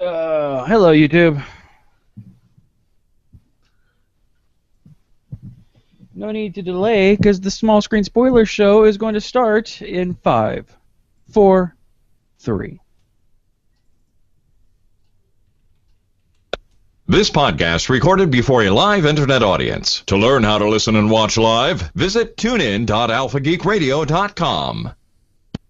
Hello, YouTube. No need to delay, because the small screen spoiler show is going to start in 5, 4, 3. This podcast recorded before a live internet audience. To learn how to listen and watch live, visit tunein.alphageekradio.com.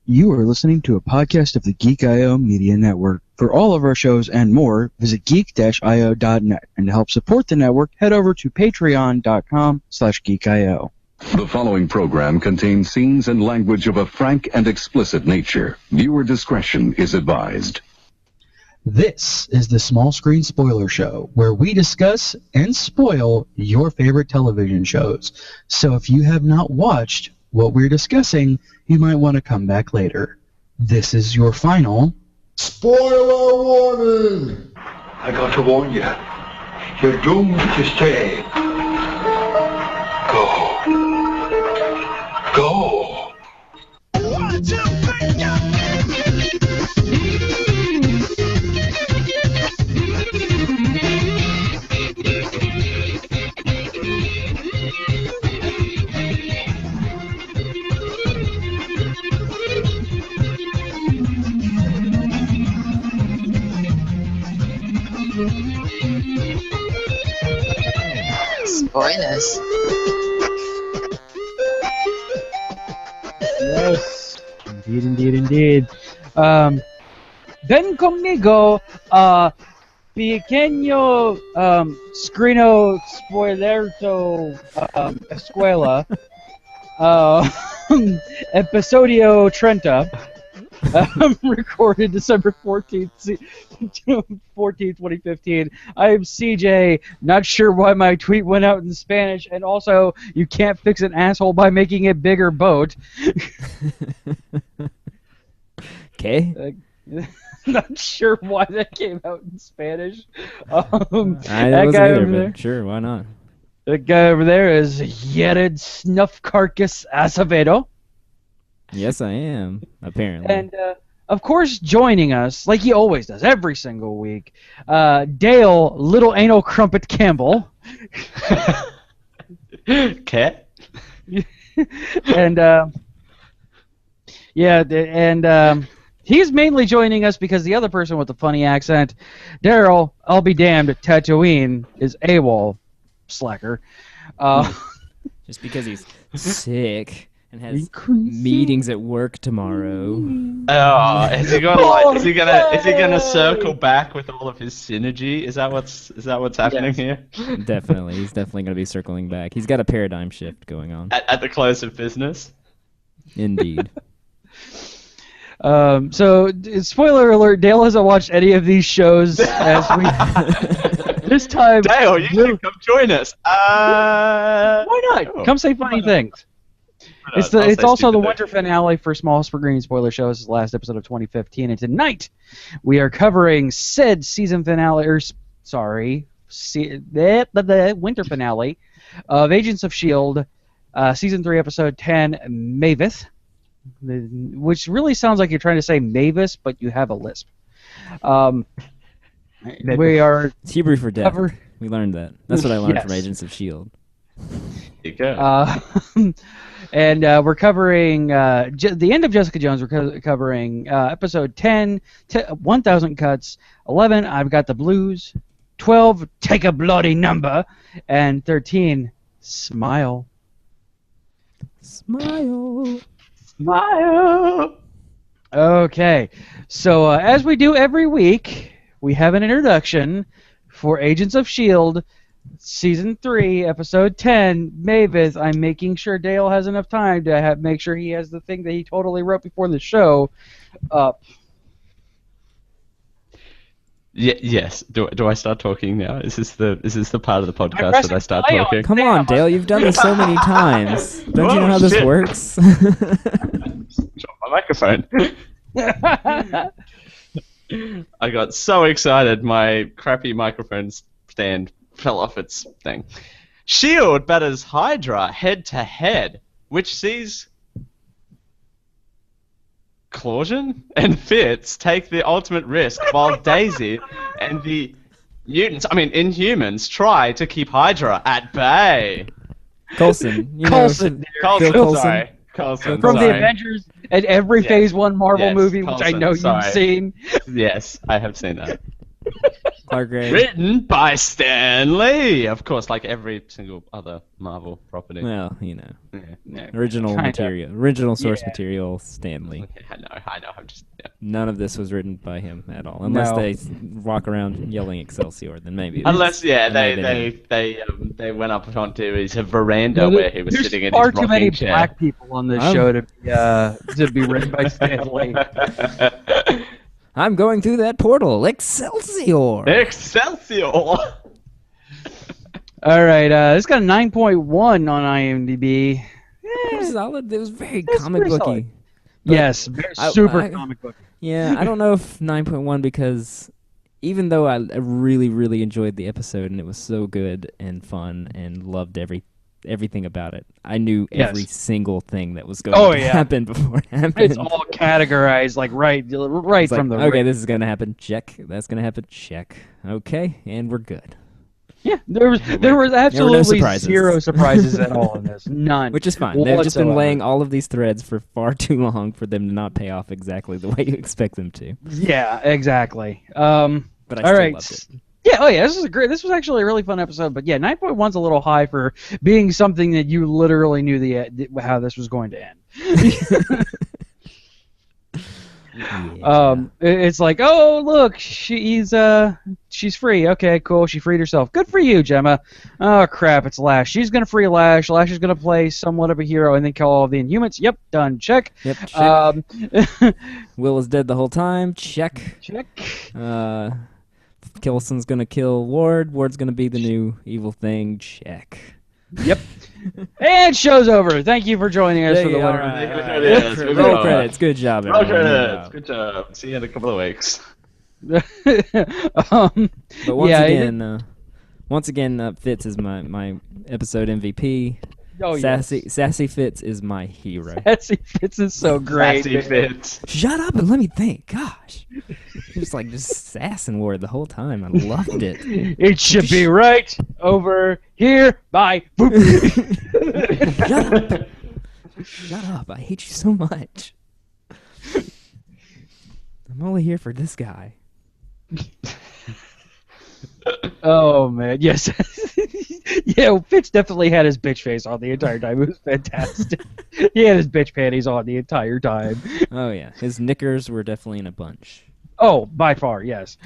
You are listening to a podcast of the Geek.io Media Network. For all of our shows and more, visit geek-io.net. And to help support the network, head over to patreon.com/geekio. The following program contains scenes and language of a frank and explicit nature. Viewer discretion is advised. This is the Small Screen Spoiler Show, where we discuss and spoil your favorite television shows. So if you have not watched what we're discussing, you might want to come back later. This is your final spoiler warning! I got to warn you. You're doomed to stay. Go. Go. 1, 2, 3, go! Spoilers. Yes, indeed. Ven conmigo a pequeño screeno spoilerto escuela episodio 30. Recorded December 14th, 2015. I am CJ, not sure why my tweet went out in Spanish, and also, you can't fix an asshole by making it bigger boat. Okay. Not sure why that came out in Spanish. I wasn't either, but sure, why not? That guy over there is Yared Snuff Carcass Acevedo. Yes, I am, apparently. And, of course, joining us, like he always does, every single week, Dale Little Anal Crumpet Campbell. Okay. And, he's mainly joining us because the other person with the funny accent, Daryl, I'll be damned, Tatooine, is AWOL slacker. Just because he's sick and has meetings at work tomorrow. Oh, is he gonna circle back with all of his synergy? Is that what's happening here? Definitely, he's definitely gonna be circling back. He's got a paradigm shift going on. At the close of business. Indeed. So, spoiler alert, Dale hasn't watched any of these shows as we... This time... Dale, you should come join us. Why not? Oh. Come say funny things. It's also the winter finale for Small Screen Spoiler Show. This is the last episode of 2015, and tonight we are covering said season finale, the winter finale of Agents of S.H.I.E.L.D., Season 3, Episode 10, Maveth, which really sounds like you're trying to say Mavis, but you have a lisp. We are... It's Hebrew for death. We learned that. That's what I learned from Agents of S.H.I.E.L.D. There you go. And we're covering the end of Jessica Jones. We're covering episode 10, 1,000 Cuts, 11, I've Got the Blues, 12, Take a Bloody Number, and 13, Smile. Smile. Smile. Okay, so as we do every week, we have an introduction for Agents of S.H.I.E.L.D., Season 3, Episode 10, Maveth. I'm making sure Dale has enough time to make sure he has the thing that he totally wrote before the show up. Yes. Do I start talking now? Is this the part of the podcast that I start talking? Come on, Dale. You've done this so many times. Don't you know how this works? Drop my microphone. I got so excited, my crappy microphone stand fell off its thing. S.H.I.E.L.D. batters Hydra head-to-head, which sees Clausion and Fitz take the ultimate risk while Daisy and the mutants, I mean Inhumans, try to keep Hydra at bay. Coulson. Coulson. Coulson, Coulson. sorry. Coulson, From the sorry. Avengers and every Yes. Phase 1 Marvel Yes, movie, which I Coulson, know sorry. you've seen. Yes, I have seen that. Clark Gregg. Written by Stan Lee, of course, like every single other Marvel property. Well, Yeah. original Kinda. material, original source Yeah. material, Stanley. I know. I'm just. Yeah. None of this was written by him at all, unless No. they walk around yelling Excelsior. Then maybe. it is. Unless, Then maybe they went up onto his veranda No, where he was there's sitting in far his too many rocking chair. black people on this show to be written by Stan Lee. I'm going through that portal. Excelsior. Excelsior! All right, it's got a 9.1 on IMDb. It was solid. It was very It's comic pretty booky. solid. But Yes, super I- comic book. Yeah, I don't know if 9.1 because even though I really, really enjoyed the episode and it was so good and fun and loved everything about it, I knew every Yes. single thing that was going Oh, to yeah. happen before it happened. It's all categorized like right It's like, from the okay, this is gonna happen. Check. That's gonna happen. Check. Okay, and we're good. Yeah, there was absolutely surprises. zero surprises at all in this. None. Which is fine. They've just been whatsoever. laying all of these threads for far too long for them to not pay off exactly the way you expect them to. Yeah, exactly. But I all still right. loved it. Yeah, oh yeah, this was actually a really fun episode, but yeah, 9.1's a little high for being something that you literally knew how this was going to end. Yeah. It's like, oh look, she's free. Okay, cool. She freed herself. Good for you, Gemma. Oh crap, it's Lash. She's gonna free Lash. Lash is gonna play somewhat of a hero and then kill all of the Inhumans. Yep, done. Check. Yep. Check. Um, Will is dead the whole time. Check. check. Coulson's gonna kill Ward. Ward's gonna be the new evil thing. Check. Yep. And show's over. Thank you for joiing us for the Yeah, winner. all right, all right. Yes, Roll we got it. credits. Good job, Roll everyone. credits. Good job. See you in a couple of weeks. But once Yeah, again, Fitz is my episode MVP. Oh, Sassy Fitz is my hero. Sassy Fitz is so great. Sassy Fitz. Shut up and let me think. Gosh, just sassing Ward the whole time. I loved it. It should be right over here. Bye. Boop. Shut up. Shut up. I hate you so much. I'm only here for this guy. Oh man, yes. Yeah, Fitz definitely had his bitch face on the entire time. It was fantastic. He had his bitch panties on the entire time. Oh yeah, his knickers were definitely in a bunch. Oh, by far, yes.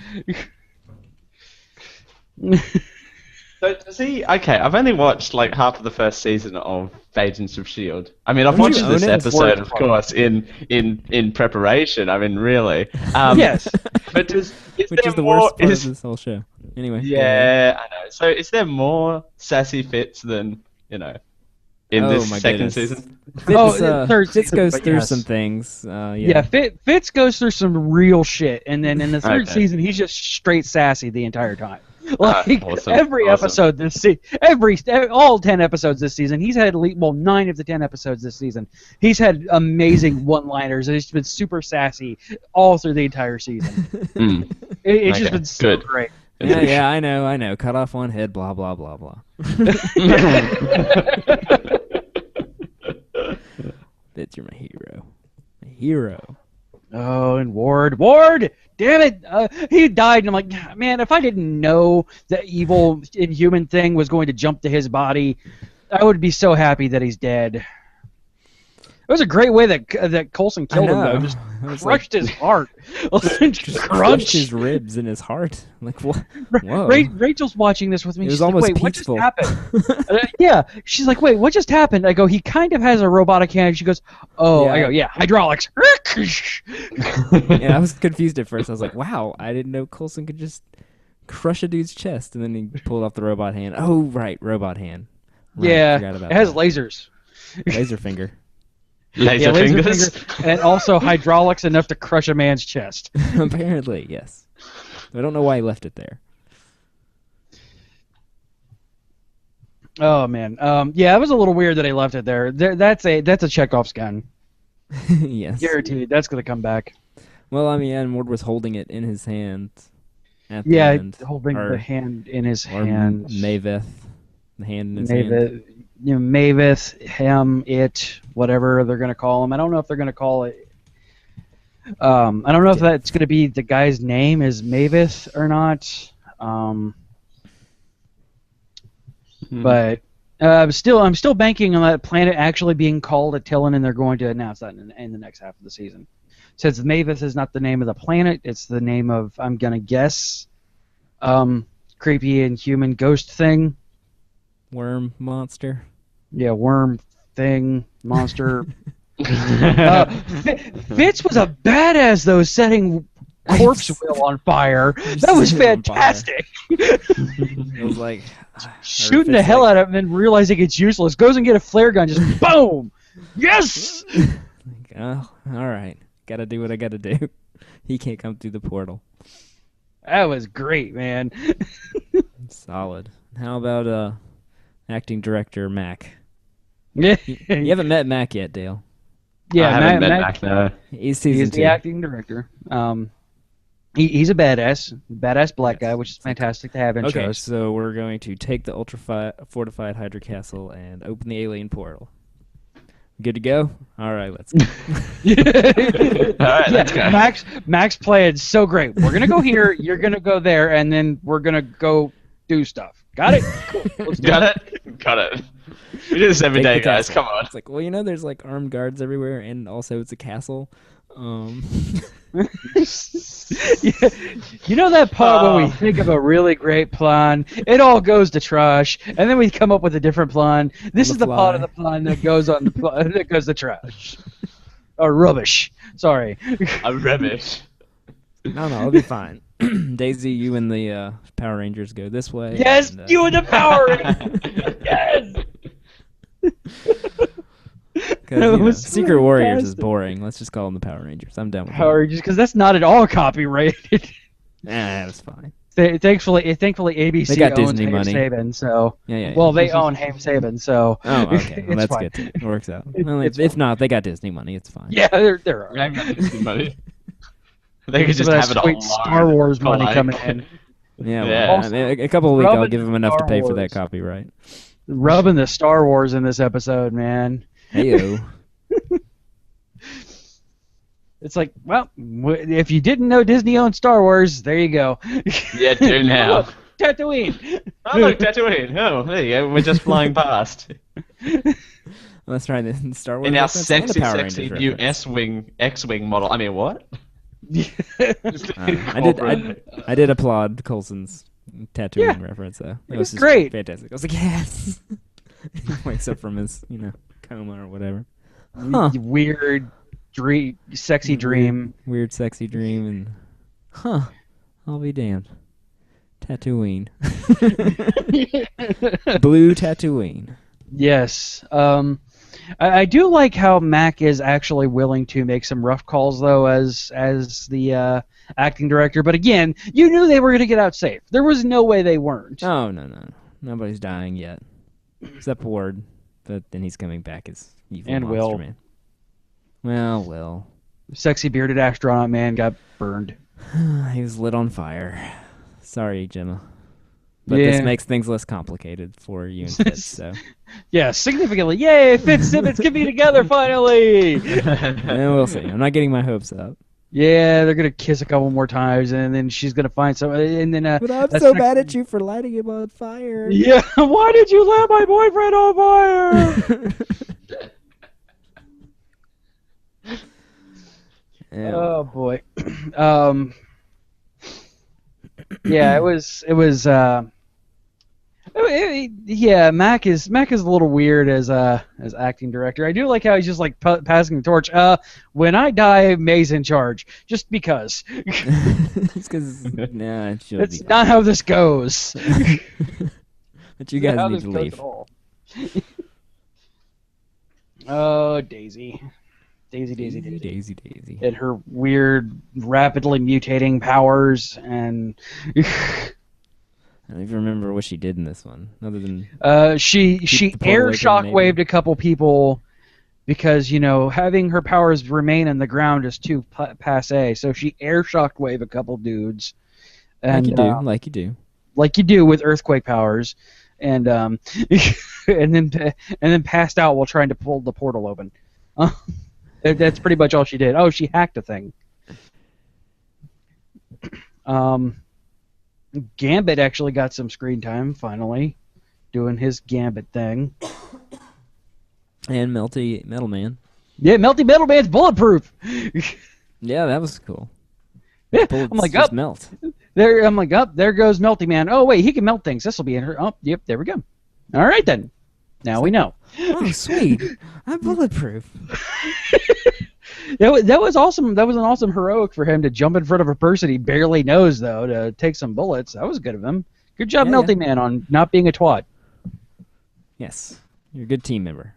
So does he? Okay, I've only watched like half of the first season of Agents of Shield. I mean, I've Don't watched you this own it? episode, of course, in preparation. I mean, really. Yes. But is Which there is the more, worst part of this whole show. Anyway. Yeah, I know. So is there more sassy Fitz than in Oh, this my second goodness. season? Fitz, third Fitz season, goes but through yes. some things. Yeah, Fitz goes through some real shit, and then in the third Okay. season, he's just straight sassy the entire time. Like awesome, every awesome. episode this all 10 episodes this season, he's had 9 of the 10 episodes this season. He's had amazing one-liners, and he's been super sassy all through the entire season. It's just Okay, been so good. great. Yeah, I know. Cut off one head, blah, blah, blah, blah. Fitz, you're my hero. My hero. Oh, and Ward, damn it, he died, and I'm like, man, if I didn't know the evil Inhuman thing was going to jump to his body, I would be so happy that he's dead. It was a great way that Coulson killed him, though. Just It was crushed his heart. crushed Crushed his ribs in his heart. Like, what? Whoa. Rachel's watching this with me. It was She's like, almost wait, what just peaceful. happened? Yeah. She's like, wait, what just happened? I go, he kind of has a robotic hand. She goes, oh. Yeah. I go, yeah, hydraulics. Yeah, I was confused at first. I was like, wow, I didn't know Coulson could just crush a dude's chest. And then he pulled off the robot hand. Oh, right, robot hand. Right, Yeah, forgot about it has that. lasers. Laser finger. Laser fingers. And also hydraulics enough to crush a man's chest. Apparently, yes. I don't know why he left it there. Oh man, yeah, it was a little weird that he left it there. That's a Chekhov's gun. Yes. Guaranteed, that's gonna come back. Well, I mean, and Ward was holding it in his hand. at the Yeah, end. holding or, the hand in his or hand. Maveth, the hand in his hand. Maveth, Maveth, him, it, whatever they're gonna call him. I don't know if they're gonna call it. I don't know if that's gonna be the guy's name is Maveth or not. But I'm still banking on that planet actually being called Attilan, and they're going to announce that in the next half of the season. Since Maveth is not the name of the planet, it's the name of, I'm gonna guess, creepy and human ghost thing. Worm monster. Yeah, worm thing monster. Fitz was a badass though, setting corpse wheel on fire. That was fantastic. It was like shooting the hell out of him and realizing it's useless. Goes and get a flare gun, just boom. Yes. Oh, all right. Gotta do what I gotta do. He can't come through the portal. That was great, man. Solid. How about acting director Mac? Yeah, You haven't met Mac yet, Dale. yeah. I haven't met Mac, Mac, no. He's season he's 2. the acting director. He's a badass black guy, which is fantastic to have in Okay, shows. so we're going to take the fortified Hydra Castle and open the alien portal. Good to go? All right, let's go. All right, let's go. Max played so great. We're gonna go here. You're gonna go there, and then we're gonna go do stuff. Got it? Cool. Let's do Got it? Got it. We do this every Take day, the guys. castle. Come on. It's like, well, there's like armed guards everywhere, and also it's a castle. Yeah. You know that part when we think of a really great plan, it all goes to trash, and then we come up with a different plan. This the is the part of fly. the plan that goes on that goes to trash. Or rubbish. Sorry. I'm rubbish. No, it'll be fine. Daisy, you and the Power Rangers go this way. Yes, and, you and the Power Rangers. Yes. Because Secret Warriors is fantastic. boring. Let's just call them the Power Rangers. I'm done with Power Rangers, because that's not at all copyrighted. that. That's fine. Thankfully, ABC They got owns Disney Haim money. Saban, so Yeah. well, they own Haim Saban, so Oh, okay. Well, it's that's fine. good. Too. It works out. It- Well, it's if not, they got Disney money. It's fine. Yeah, they're I got Disney money. They could just Some of have that it sweet all Star alone. Wars money Like- coming in. Yeah. Yeah. Well, I mean, a couple of weeks, I'll Rubbing give them enough to Star pay for that Wars. copyright. Rubbing the Star Wars in this episode, man. Heyo. It's like, well, if you didn't know Disney owned Star Wars, there you go. Yeah, do now. Look, Tatooine. Oh, look, Tatooine. Oh, there you go. We're just flying past. Let's try this Star Wars. In our reference and a sexy, Power sexy Rangers new reference. X-wing model. I mean, what? I did applaud Coulson's Tatooine reference though. It was just great. fantastic. I was like, yes. He wakes up from his, coma or whatever. Huh. Weird, sexy dream. Weird, sexy dream, and I'll be damned. Tatooine. Blue Tatooine. Yes. I do like how Mac is actually willing to make some rough calls, though, as the acting director. But again, you knew they were going to get out safe. There was no way they weren't. Oh no, nobody's dying yet, except Ward. But then he's coming back as evil And monster Will. man. Well, Will. Sexy bearded astronaut man got burned. He was lit on fire. Sorry, Gemma. But Yeah. this makes things less complicated for you and Fitz, so. Yeah, significantly. Yay, Fitz Simmons can be together finally. And we'll see. I'm not getting my hopes up. Yeah, they're gonna kiss a couple more times, and then she's gonna find some. And then But I'm that's so not- mad at you for lighting him on fire. Yeah, why did you let my boyfriend on fire? Yeah. Oh boy. Yeah, it was. Yeah, Mac is a little weird as acting director. I do like how he's just like passing the torch. When I die, May's in charge, just because. It's because it should That's be. not how this goes. But you Not guys how need this to goes leave. at all. Oh, Daisy. Daisy. Daisy. And her weird, rapidly mutating powers, and I don't even remember what she did in this one, other than she the portal air open, shockwaved maybe. a couple people because having her powers remain on the ground is too passe. So she air shockwave a couple dudes. And, Like you do. like you do with earthquake powers, and and then passed out while trying to pull the portal open. That's pretty much all she did. Oh, she hacked a thing. Gambit actually got some screen time finally, doing his Gambit thing. And Melty Metal Man. Yeah, Melty Metal Man's bulletproof. Yeah, that was cool. Yeah, Bullets I'm like, just up melt. there. I'm like, up there goes Melty Man. Oh wait, he can melt things. This will be in her. Oh, yep, there we go. All right then. Now we know. Oh, sweet. I'm bulletproof. That was awesome. That was an awesome heroic for him to jump in front of a person he barely knows, though, to take some bullets. That was good of him. Good job, Yeah, Melty yeah. Man, on not being a twat. Yes. You're a good team member.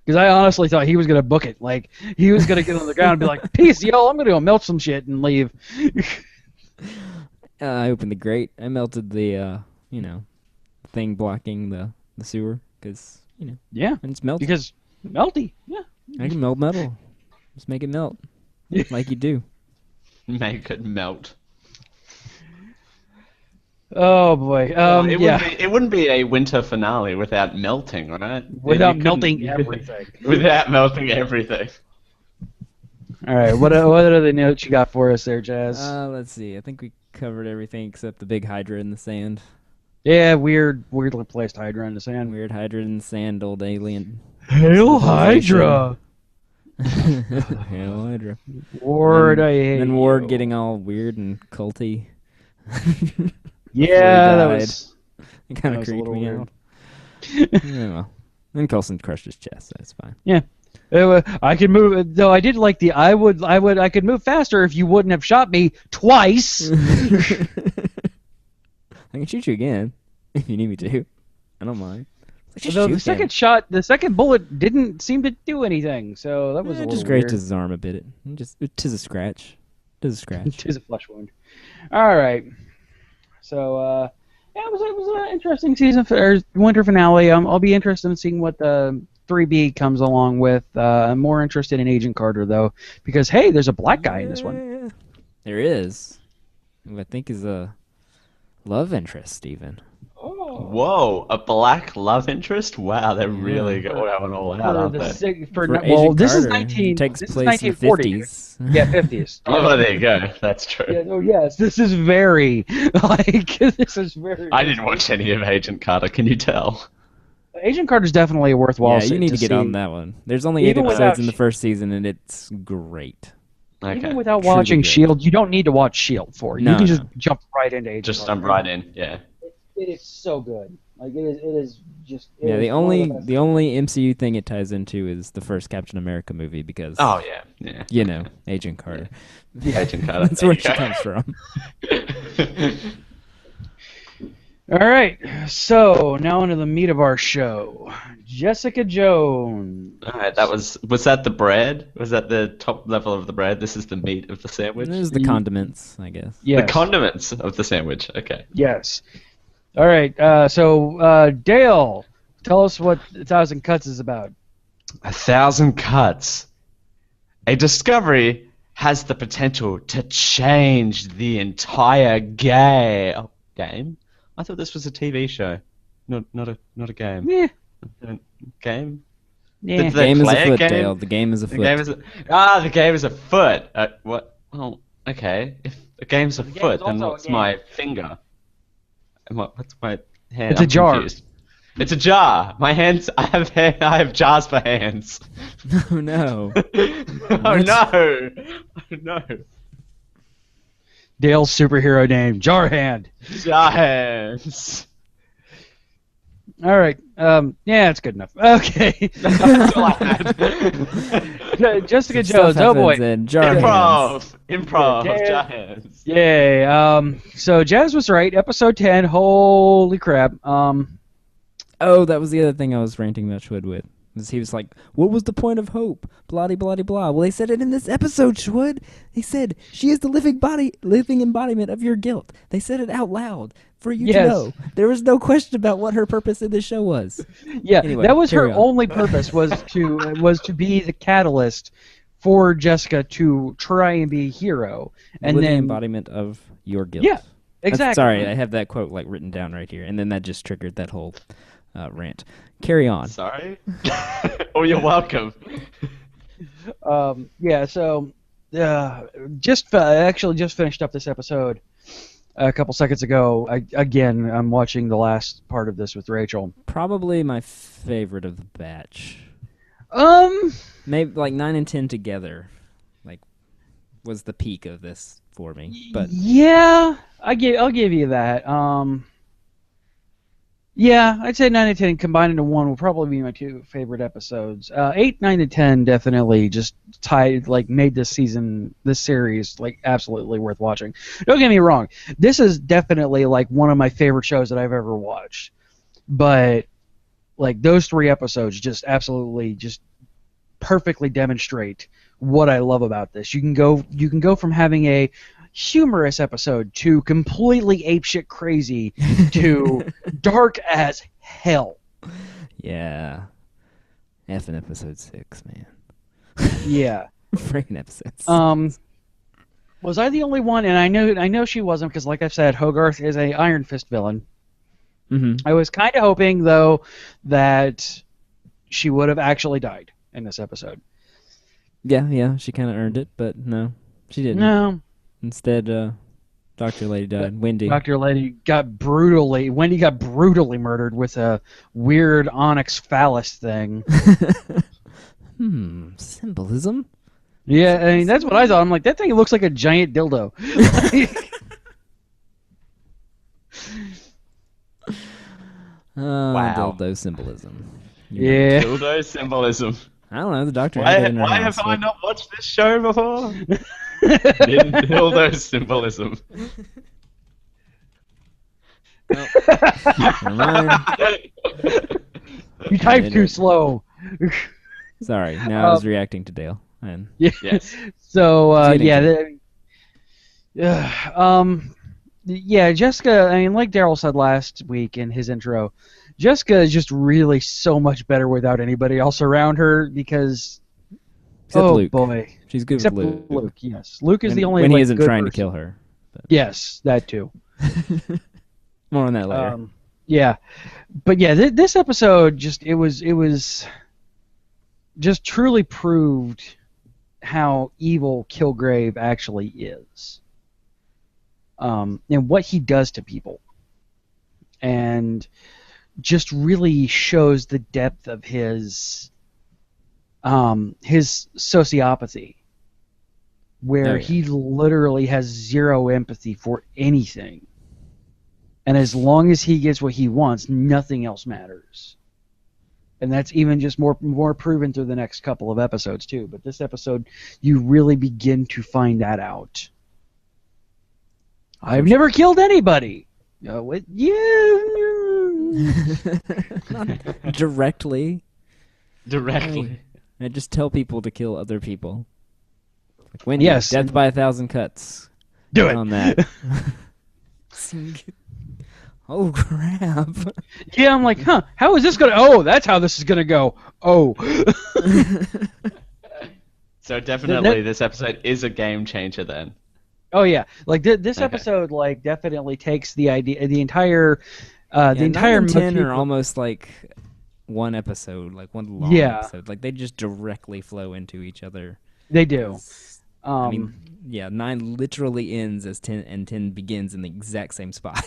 Because I honestly thought he was going to book it. Like, he was going to get on the ground and be like, peace, y'all, I'm going to go melt some shit and leave. I opened the grate. I melted the, thing blocking the sewer. Because, Yeah, and it's melted. because Melty. Yeah. I can melt metal. Just make it melt. Like you do. Make it melt. Oh, boy. It wouldn't be a winter finale without melting, right? Without You couldn't- melting everything. Without melting everything. All right, what other notes you got for us there, Jazz? Let's see. I think we covered everything except the big hydra in the sand. Yeah, weirdly placed Hydra in the sand. Weird hydra in the sand, old alien. Hail Hydra! Hail Hydra. Ward, I hate And then Ward you. getting all weird and culty. Yeah, that died. was... It kind That of was a creeped little me weird. out. Yeah, well. Then Coulson crushed his chest, so it's fine. Yeah. I could move, though I did like the I could move faster if you wouldn't have shot me twice. I can shoot you again if you need me to. I don't mind. Just Although shoot the second him. shot, the second bullet didn't seem to do anything, so that was a little just weird. grazed his arm a bit. Tis a scratch. Tis a scratch. Tis a flesh wound. All right. So, yeah, it was an interesting season or winter finale. I'll be interested in seeing what the 3B comes along with. I'm more interested in Agent Carter though, because hey, there's a black guy in this one. There is. Who I think is a love interest, even. Whoa, a black love interest? Wow, they're really going all out, aren't they? For Well, Agent this is Carter, 19. takes This is place in the 1940. 50s. Yeah, 50s. Oh, there you go. That's true. Yeah, oh yes, this is very like this is very. I didn't watch any of Agent Carter, can you tell? Agent Carter's definitely a worthwhile. Yeah, you need to get see. on that one. There's only 8 Even episodes without in the first season, and it's great. Okay. Even without Truly watching good. Shield, you don't need to watch Shield for it. No, You can just no. jump right into Agent Just Carter. jump right in, yeah. It is so good. Like it is just. it Yeah, is the one of only best. the only MCU thing it ties into is the first Captain America movie because Oh, yeah. Agent Carter. Agent Carter. That's there where you she go. comes from. All right, so now into the meat of our show. Jessica Jones. Alright, was that the bread? Was that the top level of the bread? This is the meat of the sandwich? There's the condiments, I guess. Yes. The condiments of the sandwich, okay. Yes. All right. So Dale, tell us what 1,000 Cuts is about. 1,000 cuts. A discovery has the potential to change the entire game. I thought this was a TV show, not a game. Yeah. Game? Yeah. Did The they game is play afoot, game? Dale. The game is The afoot. game is the game is afoot. What? Oh, okay. If the game's game's afoot, then also a what's game. my finger? And what's my hand? It's a I'm jar. confused. It's a jar. My hands. I have jars for hands. Oh no. Oh no! Oh no! Dale's superhero name, Jarhand. Jar hands. All right. Yeah, it's good enough. Okay. That's all I had. Jessica Stuff Jones. Oh boy. happens in jar hands. Improv. Yeah. Jar hands. Yay. So Jazz was right. Episode 10. Holy crap. Oh, that was the other thing I was ranting about Schwood with. He was like, what was the point of hope? Blah, blah, blah, blah. Well, they said it in this episode, Schwood. They said, she is the living embodiment of your guilt. They said it out loud for you to Yes. know. There was no question about what her purpose in this show was. Yeah, Anyway, that was her carry on. only purpose was to be the catalyst for Jessica to try and be a hero, and Living then embodiment of your guilt. Yeah, exactly. Sorry, I have that quote like written down right here, and then that just triggered that whole rant. Carry on. Sorry? Oh, you're welcome. Yeah, so actually just finished up this episode a couple seconds ago. I'm watching the last part of this with Rachel. Probably my favorite of the batch. Maybe like 9 and 10 together, like, was the peak of this for me. But yeah, I'll give you that. Yeah, I'd say 9 and 10 combined into one will probably be my two favorite episodes. 8, 9, and 10 definitely just made this series like absolutely worth watching. Don't get me wrong, this is definitely like one of my favorite shows that I've ever watched. But like those 3 episodes just absolutely just perfectly demonstrate what I love about this. You can go from having a humorous episode to completely apeshit crazy to dark as hell. yeah, effing episode 6, man. Yeah. Freaking episode 6. Was I the only one? And I know she wasn't, because like I said, Hogarth is a Iron Fist villain. Mm-hmm. I was kind of hoping though that she would have actually died in this episode. Yeah, she kind of earned it, but no, she didn't. No. Instead, Dr. Lady died. Wendy. Dr. Lady got brutally murdered with a weird onyx phallus thing. Symbolism? Yeah, I mean, that's what I thought. I'm like, that thing looks like a giant dildo. Wow. Dildo symbolism. Yeah. Dildo symbolism. I don't know, the doctor Why, had it in her why house, have I but- not watched this show before? Dildo symbolism. Never mind. You typed too slow. Sorry, now I was reacting to Dale. And Yes. So, Getting yeah, Jessica, I mean, like Daryl said last week in his intro, Jessica is just really so much better without anybody else around her because, Except oh Luke. boy. She's good Except with Luke. yes. Luke is When- the only when he like, isn't good trying to person. kill her. But Yes, that too. more on that later. Yeah, but yeah, this episode just it was just truly proved how evil Kilgrave actually is, and what he does to people, and just really shows the depth of his sociopathy, where Oh, yeah. he literally has zero empathy for anything. And as long as he gets what he wants, nothing else matters. And that's even just more proven through the next couple of episodes too. But this episode, you really begin to find that out. I've never killed anybody. Not Directly. Directly. I just tell people to kill other people. Like Wendy, Yes. death by 1,000 cuts. Do Get it. on that. Oh crap! Yeah, I'm like, huh? How is this gonna? Oh, that's how this is gonna go. Oh. So definitely this episode is a game changer then. Oh yeah, like this Okay. episode, like definitely takes the idea, the entire, Yeah, the entire 9 and 10 motif- are almost like one episode, like one long Yeah. episode. Like they just directly flow into each other. They do. I mean, yeah, 9 literally ends as 10, and 10 begins in the exact same spot.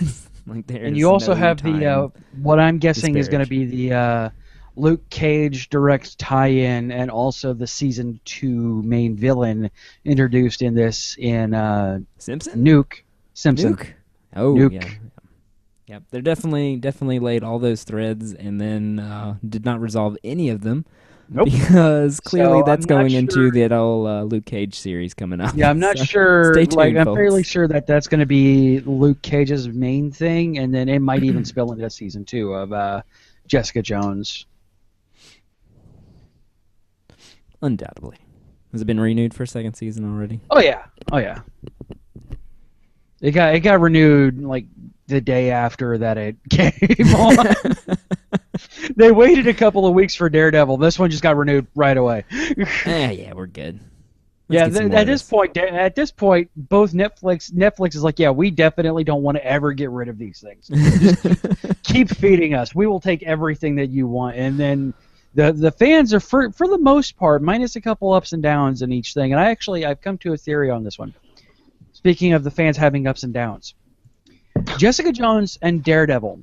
Like there's And you also no have time. the what I'm guessing is going to disparage. be the Luke Cage direct tie-in, and also the season 2 main villain introduced in this in Simpson. Nuke Simpson. Nuke. Oh Nuke. yeah. Yep, they're definitely laid all those threads and then did not resolve any of them. Nope. Because clearly So, that's I'm not going into sure- that old Luke Cage series coming up. Yeah, I'm not So, sure. Stay tuned, like, I'm folks. fairly sure that that's going to be Luke Cage's main thing, and then it might even spill into season 2 of Jessica Jones. Undoubtedly. Has it been renewed for a second season already? Oh yeah. It got renewed like the day after that it came on. They waited a couple of weeks for Daredevil. This one just got renewed right away. Yeah, we're good. Yeah, get some more at of this point, both Netflix is like, yeah, we definitely don't want to ever get rid of these things. Just keep feeding us. We will take everything that you want, and then the fans are for the most part, minus a couple ups and downs in each thing. And I've come to a theory on this one. Speaking of the fans having ups and downs, Jessica Jones and Daredevil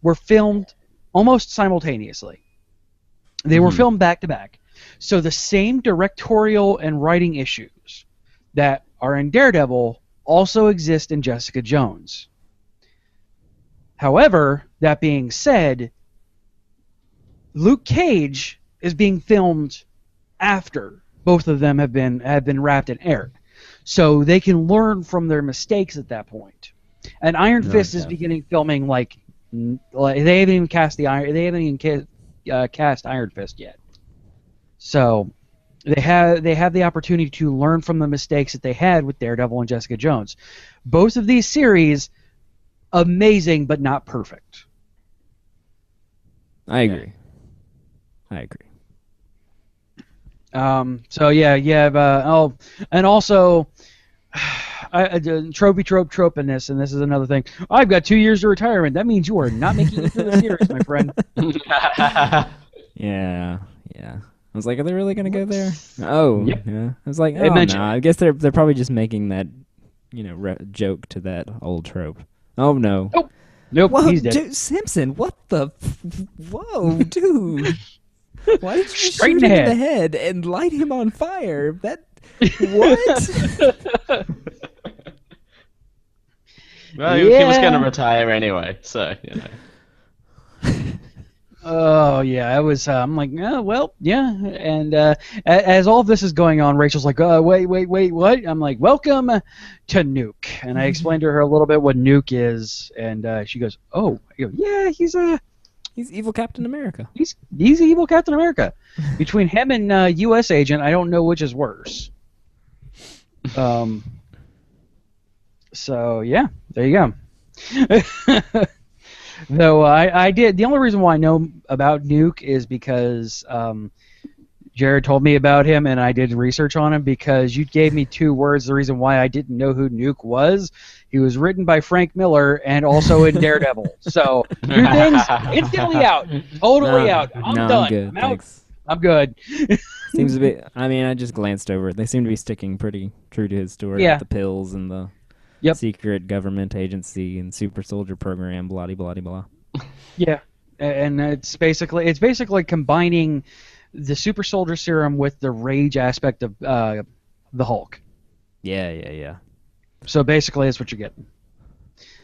were filmed almost simultaneously. They were filmed back to back. So the same directorial and writing issues that are in Daredevil also exist in Jessica Jones. However, that being said, Luke Cage is being filmed after both of them have been wrapped and aired. So they can learn from their mistakes at that point. And Iron Fist is beginning filming like they haven't even cast cast Iron Fist yet. So they have the opportunity to learn from the mistakes that they had with Daredevil and Jessica Jones. Both of these series, amazing but not perfect. I agree. So yeah. And also, trope in this, and this is another thing. I've got 2 years of retirement. That means you are not making it through the series, my friend. Yeah. I was like, are they really gonna go there? Oh, Yep. yeah. I was like, They oh mentioned no. I guess they're probably just making that, joke to that old trope. Oh no. Nope, Whoa, he's dead. dude, Simpson, what the? Whoa, dude. Why did you Straight in shoot the him in the head. head and light him on fire? That what? Well, he was going to retire anyway, so, Oh yeah, it was. I'm like, oh, well, yeah. And as all of this is going on, Rachel's like, wait, what? I'm like, welcome to Nuke, and I explained to her a little bit what Nuke is, and she goes, oh, I go, yeah, he's evil Captain America. He's evil Captain America. Between him and U.S. Agent, I don't know which is worse. So yeah, there you go. Though I did. The only reason why I know about Nuke is because Jared told me about him, and I did research on him because you gave me 2 words. The reason why I didn't know who Nuke was. He was written by Frank Miller and also in Daredevil. So 2 things instantly out, totally out. I'm done. I'm good. I'm out. Thanks. I'm good. Seems to be. I mean, I just glanced over it. They seem to be sticking pretty true to his story. Yeah. With the pills and the secret government agency and super soldier program. Blah blah blah. Yeah, and it's basically combining the super soldier serum with the rage aspect of the Hulk. Yeah. So basically, that's what you're getting.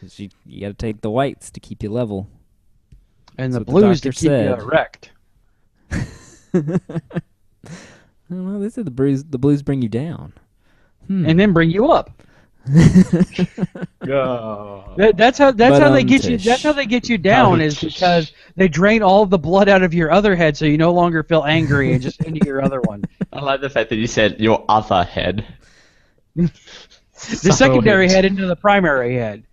'Cause you got to take the whites to keep you level. And the That's what blues to doctor keep you said. erect. I don't know. They said the blues bring you down. And then bring you up. Oh. That's how they get you. Tish. That's how they get you down is because they drain all the blood out of your other head, so you no longer feel angry and just into your other one. I like the fact that you said your other head. The secondary head into the primary head.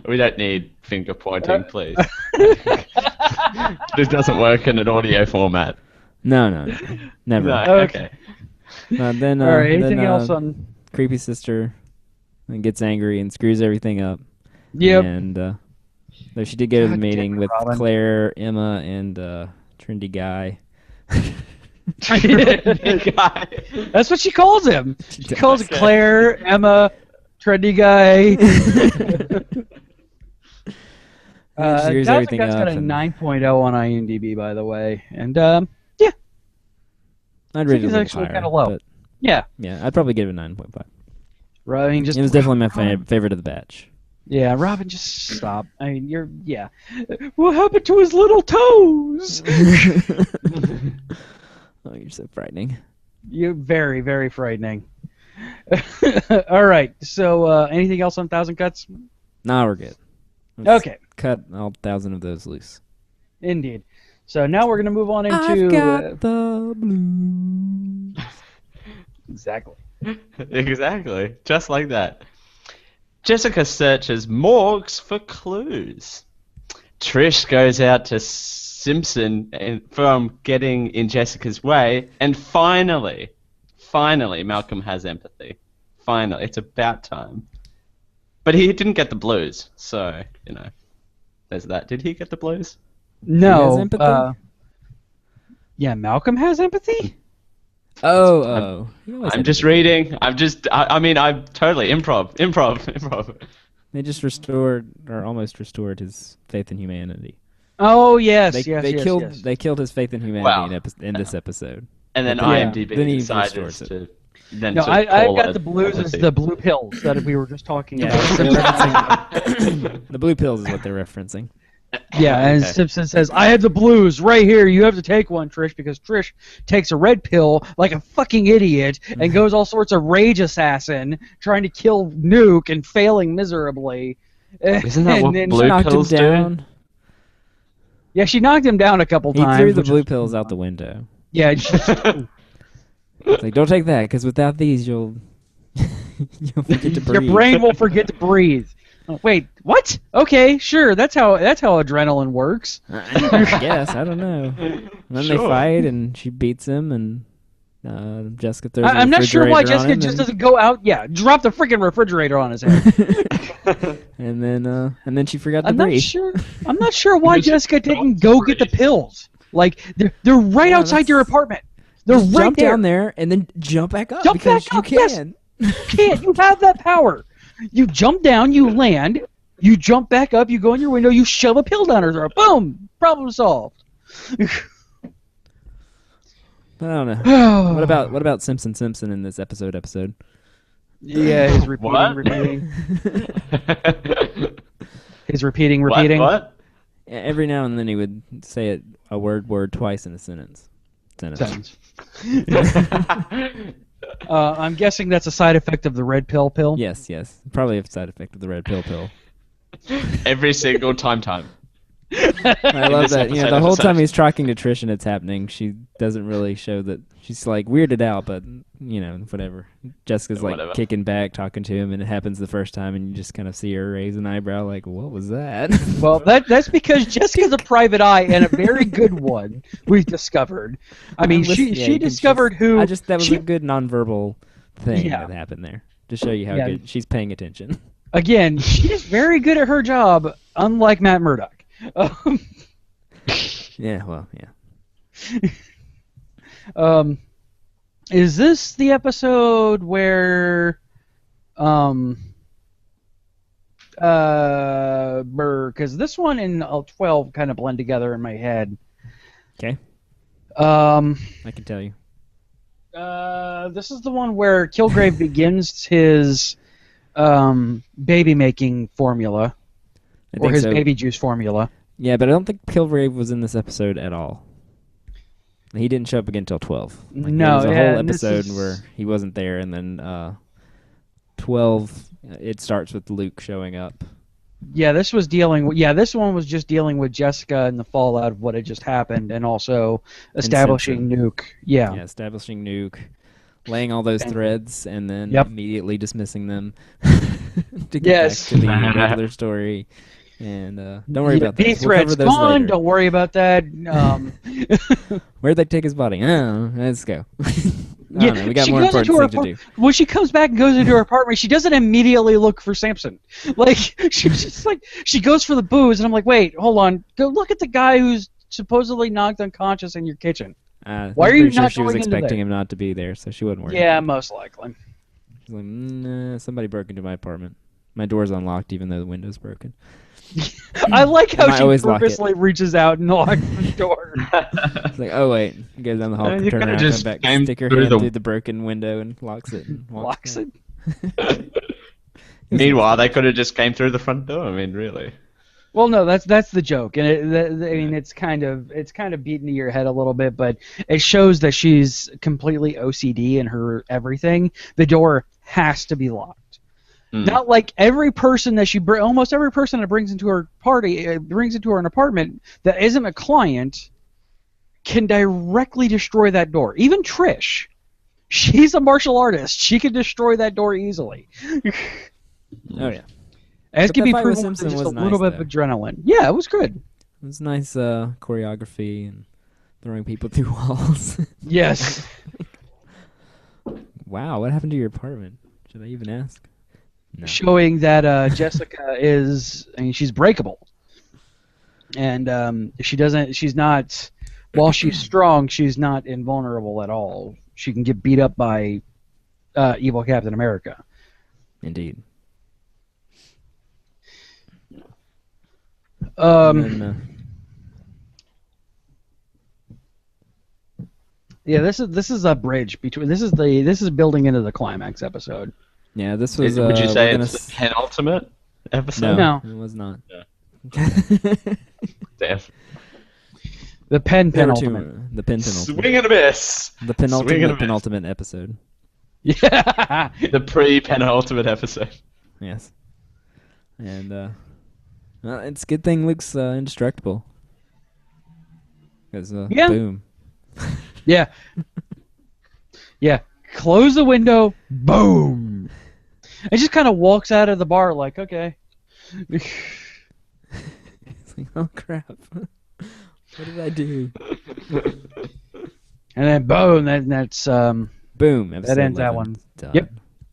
We don't need finger pointing, please. This doesn't work in an audio format. No, never. No, okay. Then, All right. Anything else on? Creepy sister gets angry and screws everything up. Yep. And though she did go to the meeting with Robin. Claire, Emma, and Trendy Guy. That's what she calls him. She calls Claire, Emma, Trendy Guy. Screws everything That's got up a and- 9.0 on IMDb, by the way, and I'd rate it a it's little actually higher, kinda low. but yeah. yeah, I'd probably give it a 9.5. I mean, just It was definitely my favorite of the batch. Yeah, Robin, just stop. I mean, yeah. What happened to his little toes? Oh, you're so frightening. You're very, very frightening. All right. So, anything else on Thousand Cuts? Nah, we're good. Let's Okay. cut all 1,000 of those loose. Indeed. So now we're gonna move on into I've got the blues. exactly. Exactly. Just like that. Jessica searches morgues for clues. Trish goes out to Simpson from getting in Jessica's way, and finally, Malcolm has empathy. Finally, it's about time. But he didn't get the blues, so, there's that. Did he get the blues? No. He has empathy? Yeah, Malcolm has empathy? Oh. I'm just reading. I'm totally improv. They just restored, or almost restored, his faith in humanity. Oh, yes, They killed his faith in humanity in this episode. And then IMDb IMDb he decided restores it. to then No, to I've call got it the blues as empathy. the blue pills that we were just talking Yeah, about. they're referencing the blue pills is what they're referencing. Yeah, and Okay. Simpson says, I have the blues right here. You have to take one, Trish, because Trish takes a red pill like a fucking idiot and goes all sorts of rage assassin, trying to kill Nuke and failing miserably. Isn't that And what then blue Knocked him pills do? down. Yeah, she knocked him down a couple He times. threw the which blue is- pills out the window. Yeah, It's like, don't take that, because without these, you'll forget to your breathe. brain will forget to breathe. Oh, wait, what? Okay, sure. That's how adrenaline works. I guess, I don't know. And then they Sure. fight, and she beats him, and Jessica throws the I'm not sure why refrigerator on Jessica him, just and- doesn't go out. Yeah, drop the freaking refrigerator on his head. and then she forgot to I'm not breathe. sure. I'm not sure why Jessica didn't go get the pills. Like they're right Yeah, outside your that's- apartment. They're Just right jump there. down there and then jump back up Jump because back up, yes. you You can't. You have that power. You jump down. You land. You jump back up. You go in your window. You shove a pill down her throat. Boom. Problem solved. I don't know. What about Simpson in this episode? Yeah, he's repeating, What? repeating. He's repeating. What? Yeah, every now and then he would say a word twice in a sentence. Sentence. I'm guessing that's a side effect of the red pill. Yes. Probably a side effect of the red pill. Every single time. I love this that. episode, The whole episode. time he's talking to Trish and it's happening, she doesn't really show that she's like weirded out, but whatever. Jessica's like Whatever. kicking back, talking to him, and it happens the first time, and you just kind of see her raise an eyebrow, like, "What was that?" Well, that's because Jessica's a private eye and a very good one. We've discovered. I mean, she discovered who. that was she- a good nonverbal thing Yeah. that happened there to show you how Yeah. good she's paying attention. Again, she's very good at her job, unlike Matt Murdock. Yeah, well, yeah. Is this the episode where, because this one and 12 kind of blend together in my head. Okay, I can tell you. This is the one where Kilgrave begins his baby making formula, I or think his so. baby juice formula. Yeah, but I don't think Kilgrave was in this episode at all. He didn't show up again until 12. Like, No, there was a yeah, whole and this episode is- where he wasn't there, and then 12, it starts with Luke showing up. Yeah, this was dealing with. Yeah, this one was just dealing with Jessica and the fallout of what had just happened, and also establishing Nuke. Yeah. Yeah, establishing Nuke, laying all those threads, and then Yep. immediately dismissing them to get Yes. back to the regular story. And don't worry about that. B thread's gone. Don't worry about that. Where'd they take his body? Oh, let's go. I Yeah, don't know, we got she more goes into important her things to do. When she comes back and goes into her apartment, she doesn't immediately look for Samson. Like she's just like she goes for the booze, and I'm like, wait, hold on, go look at the guy who's supposedly knocked unconscious in your kitchen. Why I'm are you pretty sure not she was going into expecting there? him not to be there, so she wasn't worried. Yeah, most likely. She's like, nah, somebody broke into my apartment. My door's unlocked, even though the window's broken. I like how I she always lock it. purposely reaches out and locks the door. It's like, oh wait, he goes down the hall, You turn could've around, just come back, came stick her through hand the- through the broken window and locks it. And walks Locks out. it. Meanwhile, they could have just came through the front door. I mean, really. Well, no, that's the joke, and I mean it's kind of beaten to your head a little bit, but it shows that she's completely OCD in her everything. The door has to be locked. Not like every person that almost every person that brings into her brings into her an apartment that isn't a client can directly destroy that door. Even Trish, she's a martial artist. She can destroy that door easily. Oh yeah. As But can that be fight with proven with Simpson just was a little nice, bit of adrenaline. Yeah, it was good. It was nice choreography and throwing people through walls. Yes. Wow, what happened to your apartment? Should I even ask? No. Showing that Jessica is, I mean, she's breakable. And she's not, while she's strong, she's not invulnerable at all. She can get beat up by evil Captain America. Indeed. Yeah, this is a bridge between. This is building into the climax episode. Yeah, this was. Would you say we're it's the penultimate episode? No. It was not. Damn. The There were penultimate. the penultimate. Swing and a miss. The Swing and a miss. penultimate episode. Yeah. The pre-penultimate episode. Yes. And it's a good thing Luke's indestructible. Because Yeah. boom. Yeah. Yeah. Close the window. Boom. It just kind of walks out of the bar like, okay. It's like, oh crap. What did I do? And then boom. That's Boom. Episode ends 11. that one. Done. Yep.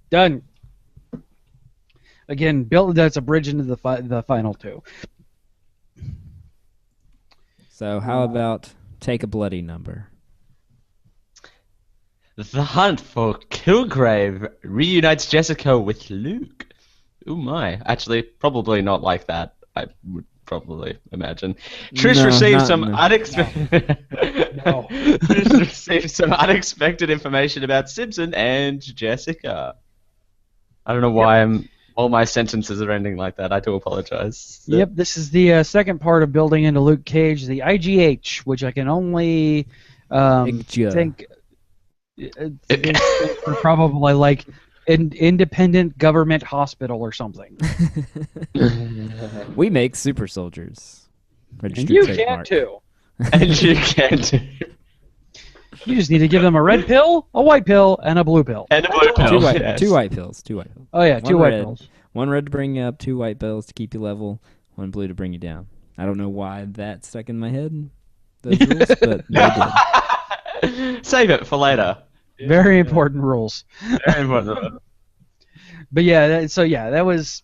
Done. Again, that's a bridge into the final two. So how about take a bloody number? The hunt for Kilgrave reunites Jessica with Luke. Oh my. Actually, probably not like that. I would probably imagine. Trish No, receives not- some no. unexpected. No. Trish receives some unexpected information about Simpson and Jessica. I don't know why all my sentences are ending like that. I do apologize. Yep, this is the second part of building into Luke Cage, the IGH, which I can only Igja. think it's probably like an independent government hospital or something. We make super soldiers. And Registered you can trademark. too. And you can do. You just need to give them a red pill, a white pill, and a blue pill. And a blue pill. Two white, yes. two white pills. Two white pills. Oh yeah, two One white red. pills. One red to bring you up, two white pills to keep you level, one blue to bring you down. I don't know why that stuck in my head, those rules, but they did. Save it for later. Very important rules. Very important. But yeah, that was.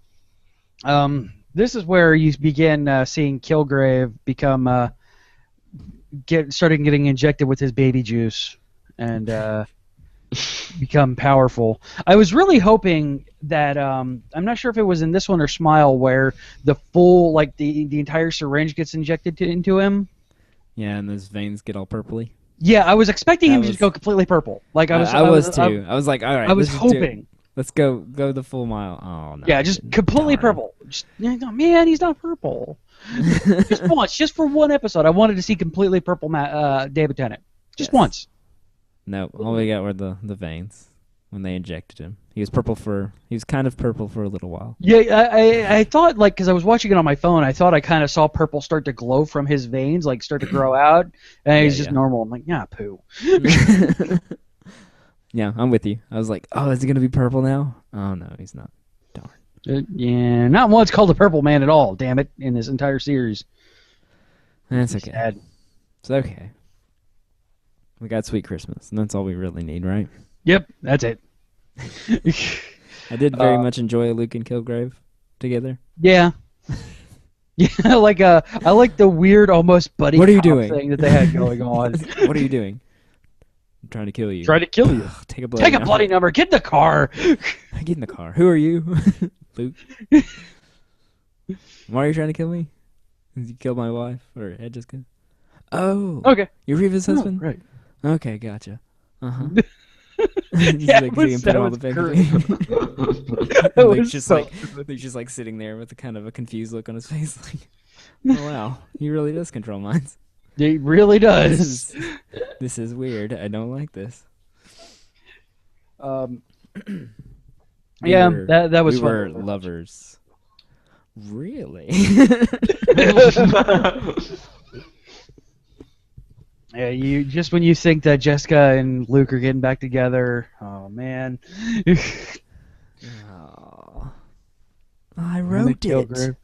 This is where you begin seeing Kilgrave become starting getting injected with his baby juice and become powerful. I was really hoping that I'm not sure if it was in this one or Smile where the full the entire syringe gets injected into him. Yeah, and those veins get all purpley. Yeah, I was expecting him That to was- just go completely purple. Like I I was too. I was like, all right. I was let's just do it. hoping. Let's go the full mile. Oh no. Yeah, just completely Darn. purple. Just, man, he's not purple. Just once, just for one episode, I wanted to see completely purple David Tennant. Just Yes. once. No, all we got were the veins when they injected him. He was kind of purple for a little while. Yeah, I thought, because I was watching it on my phone, I thought I kind of saw purple start to glow from his veins, start to grow out, and he's just yeah. normal. I'm like, yeah, poo. Yeah, I'm with you. I was like, oh, is he gonna be purple now? Oh no, he's not. Darn. Yeah, not once called a purple man at all, damn it, in this entire series. That's okay. Sad. It's okay. We got Sweet Christmas, and that's all we really need, right? Yep, that's it. I did very much enjoy Luke and Kilgrave together. Yeah. Yeah, I like the weird, almost buddy What are you cop doing? thing that they had going on. What are you doing? I'm trying to kill you. Try to kill you. Take a bloody Take a number. bloody number. Get in the car. Get in the car. Who are you? Luke. Why are you trying to kill me? Did you kill my wife or Jessica? Oh. Okay. You're Reva's husband? Right. Okay, gotcha. Uh-huh. Yeah, like, so you can put that him on was the great. baby. That Luke's was just so Luke's just sitting there with a kind of a confused look on his face, like, oh wow, he really does control minds. It really does. This is weird. I don't like this. Yeah, were- that was we were fun. lovers. Really? Yeah, you just when you think that Jessica and Luke are getting back together, oh man. Oh. I wrote it.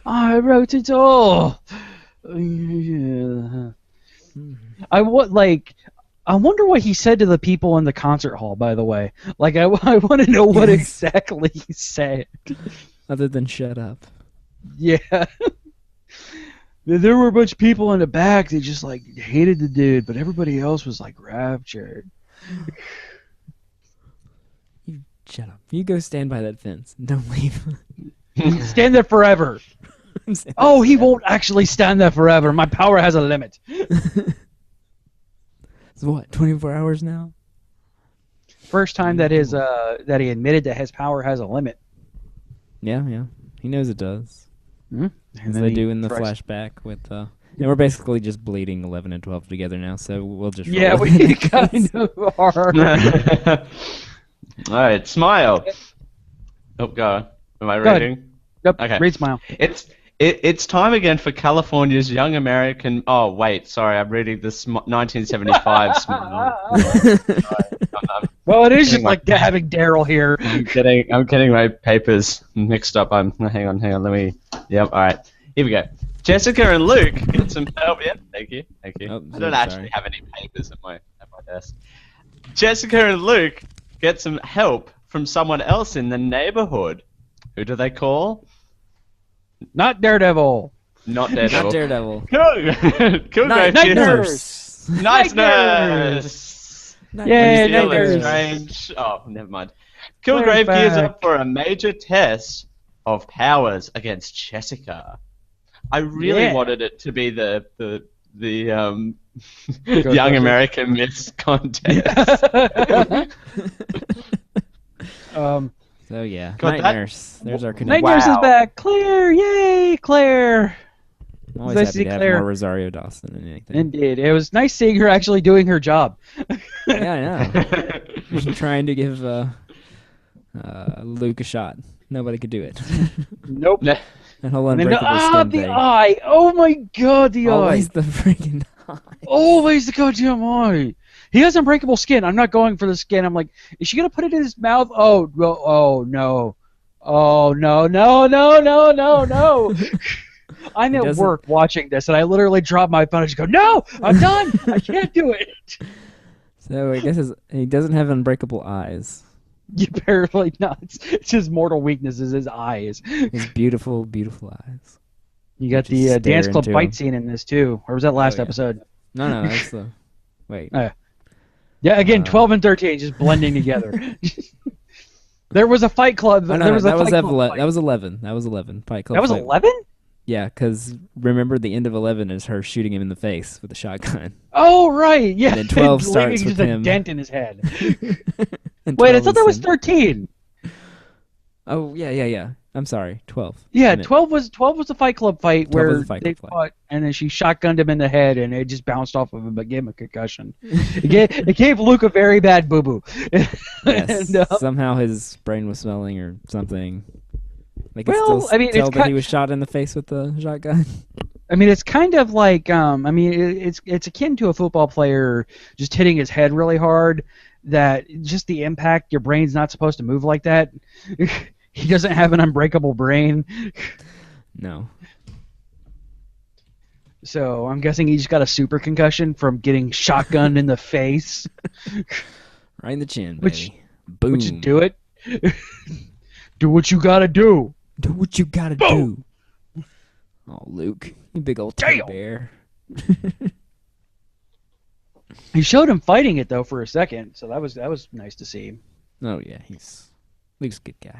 I wrote it all. I wonder what he said to the people in the concert hall. By the way, like I want to know what exactly he said. Other than shut up. Yeah. There were a bunch of people in the back that just like hated the dude, but everybody else was like raptured. You shut up. You go stand by that fence and don't leave. Stand there forever. Oh, he won't actually stand there forever. My power has a limit. So what? 24 hours now? First time that that he admitted that his power has a limit. Yeah. He knows it does. Mm-hmm. As they do in the flashback with we're basically just bleeding 11 and 12 together now, so we'll just roll we kind of are. All right, Smile. Oh, go. Am I Go ahead. reading? Yep. Okay. Read Smile. It's time again for California's young American. Oh wait, sorry, I'm reading this 1975 Smile. Well, it is just like having Daryl here. I'm getting my papers mixed up. Hang on. Let me. Yep. All right. Here we go. Jessica and Luke get some help. Yeah. Thank you. Oh, I don't actually have any papers at my desk. Jessica and Luke get some help from someone else in the neighborhood. Who do they call? Not Daredevil. Not Daredevil. Not Daredevil. Cool. Night nurse. Night nurse. Yeah, Still Night Nurse. strange. Oh, never mind. Kilgrave gears up for a major test of powers against Jessica. I really wanted it to be the Young American Miss contest. So yeah, God, Night Nurse. There's our Night connection. Nurse is back. Claire, yay, Claire. I'm always Nice to happy see to have Claire. more Rosario Dawson than anything. Indeed, it was nice seeing her actually doing her job. Yeah, I know. Just trying to give Luke a shot. Nobody could do it. Nope. That whole And then unbreakable skin the thing. eye. Oh my God, the Always eye. the freaking eye. Always the goddamn eye. He has unbreakable skin. I'm not going for the skin. I'm like, is she gonna put it in his mouth? Oh, well, oh no. Oh no. I'm at work watching this, and I literally drop my phone and just go, "No, I'm done. I can't do it." So I guess he doesn't have unbreakable eyes. Apparently not. It's his mortal weakness is his eyes. His beautiful, beautiful eyes. You got Just the dance stare club into fight him. scene in this too, or was that last yeah. episode? No, that's the. Wait. Yeah, again, 12 and 13 just blending together. There was a Fight Club. Oh, no, there was that a was Fight Club fight. that was 11. That was 11. Fight Club. That was fight. 11? Yeah, because remember the end of 11 is her shooting him in the face with a shotgun. Oh, right. Yeah. And then 12 leaving starts just with a him. dent in his head. And Wait, I 12 thought that was him. 13. Oh, yeah. I'm sorry. 12. Yeah, I meant- 12 was the Fight Club fight 12 was where the Fight they Club fight. fought, and then she shotgunned him in the head, and it just bounced off of him, but gave him a concussion. it gave Luke a very bad boo-boo. Yes. And, Somehow his brain was swelling or something. They could Well, still I mean, tell it's that he was shot in the face with the shotgun. I mean, it's kind of like, it's akin to a football player just hitting his head really hard. That just the impact, your brain's not supposed to move like that. He doesn't have an unbreakable brain, No. so I'm guessing he just got a super concussion from getting shotgunned in the face. Right in the chin, Which- baby. Boom. Would you do it? Do what you gotta do. Do what you gotta do. Oh, Luke. You big old teddy Damn. bear. He showed him fighting it though for a second, so that was nice to see. Oh, yeah. Luke's a good guy.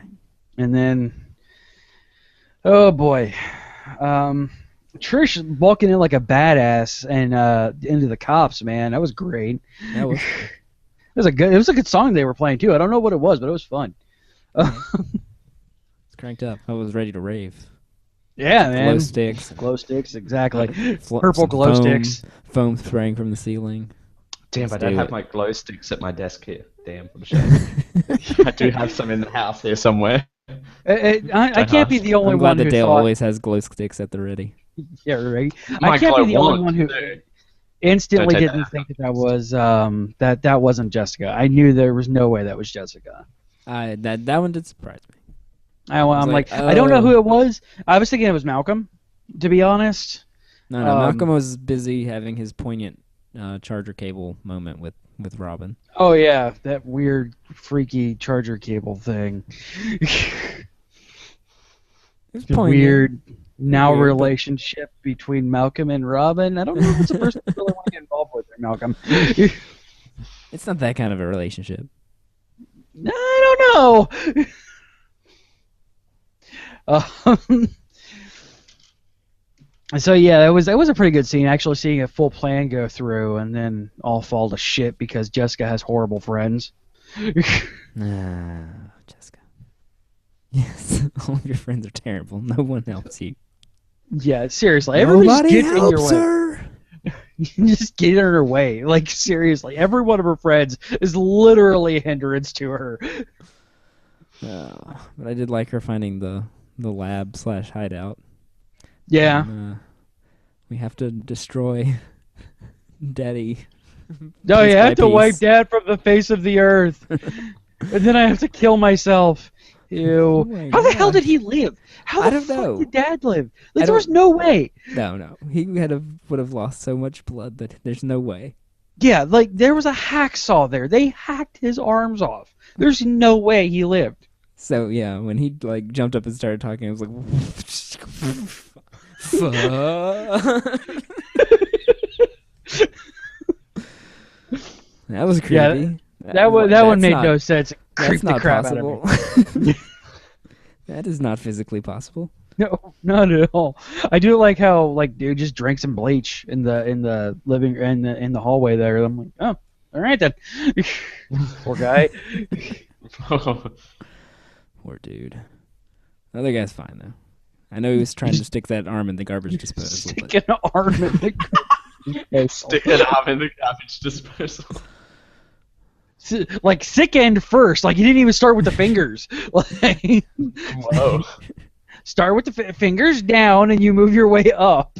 And then, oh boy, Trish walking in like a badass and into the cops, man, that was great. That was It was a good song they were playing too. I don't know what it was, but it was fun. it's cranked up. I was ready to rave. Yeah, man. Glow sticks. Exactly. Fl- Purple some glow foam, sticks. Foam spraying from the ceiling. Damn, I Let's don't do have it. my glow sticks at my desk here. Damn, what a shame. I do have some in the house here somewhere. I can't be the only I'm one glad that who Dale thought. always has glow sticks at the ready. Yeah, right. My I can't glow be the only wand, one who too. instantly Don't take didn't that. think that was that wasn't Jessica. I knew there was no way that was Jessica. That one did surprise me. I'm like, like, I don't know oh. who it was. I was thinking it was Malcolm, to be honest. No, Malcolm was busy having his poignant charger cable moment with Robin. Oh yeah, that weird, freaky charger cable thing. It was The poignant. weird now Weird, but- relationship between Malcolm and Robin. I don't know if it's a person you really want to get involved with there, Malcolm. It's not that kind of a relationship. I don't know. So yeah, that was a pretty good scene. Actually, seeing a full plan go through and then all fall to shit because Jessica has horrible friends. Jessica. Yes, all of your friends are terrible. No one helps you. Yeah, seriously, everybody just Nobody gets in your helps way. her. Just get in her way. Like seriously, every one of her friends is literally a hindrance to her. But I did like her finding the lab / hideout. Yeah. And, we have to destroy Daddy. Oh, piece yeah, I by have to wipe piece. Dad from the face of the earth. And then I have to kill myself. Ew. Oh my How the hell gosh. did he live? How I the don't fuck know. did Dad live? I Like, there was don't- no way. No. He would have lost so much blood that there's no way. Yeah, like, there was a hacksaw there. They hacked his arms off. There's no way he lived. So yeah, when he like jumped up and started talking, I was like, "Fuck." That was creepy. Yeah, That one made no sense. It That's creeped the not crap out of possible. me. That is not physically possible. No, not at all. I do like how like dude just drank some bleach in the living in the hallway there. I'm like, oh, all right then. Poor guy. Poor dude. The other guy's fine though. I know he was trying to stick that arm in the garbage disposal. Stick But an arm in the Stick it up in the garbage disposal. like sick end first. Like you didn't even start with the fingers. Like, Whoa. start with the fingers down and you move your way up.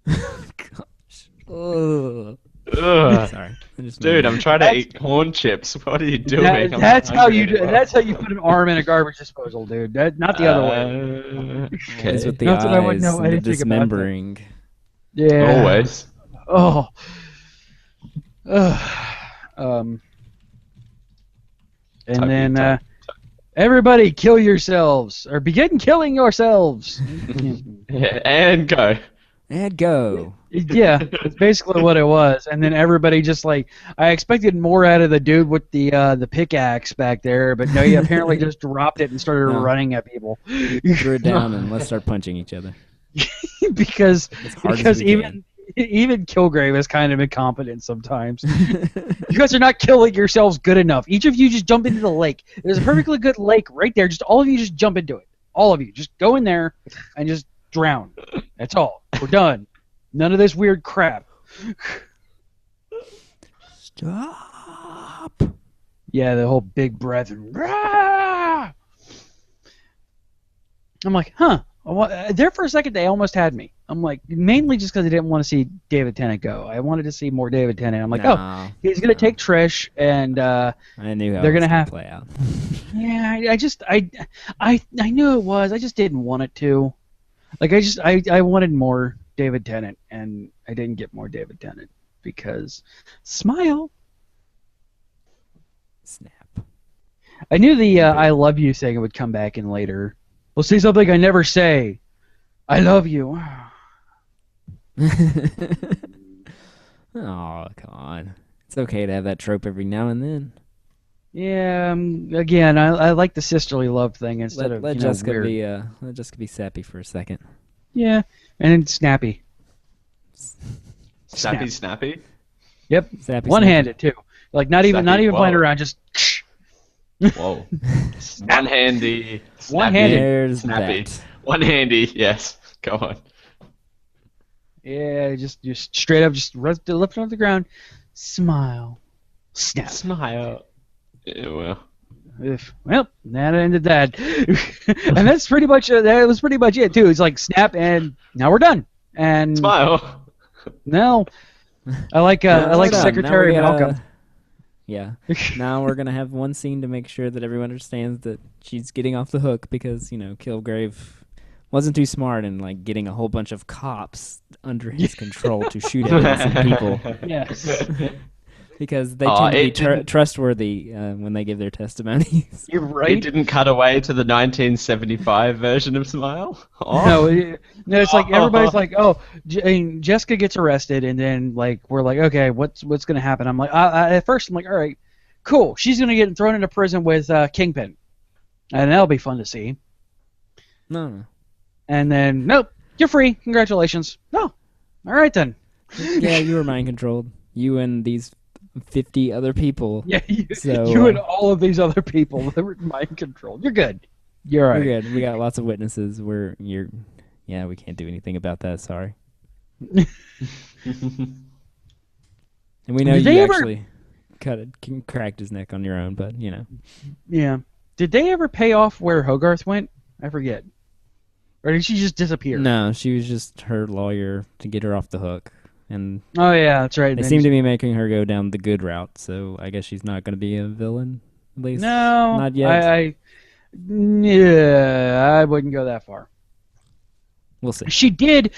Gosh. Ugh. Ugh. Sorry. I just Dude, made- I'm trying to eat corn chips. What are you doing? I'm That's how hungry. you do. That's how you put an arm in a garbage disposal, dude. Not the other way. Always with the Not that I would eyes know and the anything about that. dismembering. Yeah. Always. Oh. Um. And Tuggy, then tug, everybody kill yourselves or begin killing yourselves. Yeah, and go. And go. Yeah, that's basically what it was. And then everybody just like I expected more out of the dude with the pickaxe back there, but no, he apparently just dropped it and started No. running at people. Threw it down and let's start punching each other. because As hard as because we even Kilgrave is kind of incompetent sometimes. You guys are not killing yourselves good enough. Each of you just jump into the lake. There's a perfectly good lake right there. Just all of you just jump into it. All of you just go in there and just drown. That's all. We're done. None of this weird crap. Stop. Yeah, the whole big breath and rah! I'm like, huh. There for a second they almost had me. I'm like, mainly just because I didn't want to see David Tennant go. I wanted to see more David Tennant. I'm like, oh, No, he's gonna no. take Trish, and I knew how they're it was gonna have- play out. yeah, I knew it was. I just didn't want it to. Like I wanted more David Tennant, and I didn't get more David Tennant because smile. Snap. I knew the "I love you" thing would come back in later. We'll say something I never say. I love you. Oh, come on. It's okay to have that trope every now and then. Yeah. Again, I like the sisterly love thing instead Let, of let you know, Jessica weird. be let Jessica be sappy for a second. Yeah, and snappy. Snappy, snappy. Yep. Sappy, One-handed too. Like not even Snappy, playing whoa. around. Just. Whoa. One-handy. snappy, One-handed. There's Snappy. that. One-handy, yes. Go on. Yeah, just straight up, just lift it off the ground, smile, snap. Smile. Yeah, well. Well, that ended that, and that's pretty much that was pretty much it too. It's like snap, and now we're done. And Smile. no, I like Now we're done. Secretary Now we gotta- Malcolm. Yeah. Now we're gonna have one scene to make sure that everyone understands that she's getting off the hook because Kilgrave wasn't too smart in like getting a whole bunch of cops under his control to shoot at innocent people. Yes. Because they tend to be it didn't- trustworthy when they give their testimonies. You're It right. didn't cut away to the 1975 version of Smile. Oh. No, it's like everybody's like, oh, Jessica gets arrested, and then like we're like, okay, what's gonna happen? I'm like, at first I'm like, all right, cool, she's gonna get thrown into prison with Kingpin, and that'll be fun to see. No. And then nope, you're free, congratulations. No, all right then. Yeah, you were mind controlled. You and these 50 other people. Yeah, So, you and all of these other people that were mind controlled. You're good. You're all right. We're good. We got lots of witnesses. Yeah, we can't do anything about that. Sorry. And we know Did you they ever- actually cracked his neck on your own, but you know. Yeah. Did they ever pay off where Hogarth went? I forget. Or did she just disappear? No, she was just her lawyer to get her off the hook, and Oh yeah, that's right. they Then seem she- to be making her go down the good route. So I guess she's not going to be a villain, at least. No, not yet. Yeah, I wouldn't go that far. We'll see. She did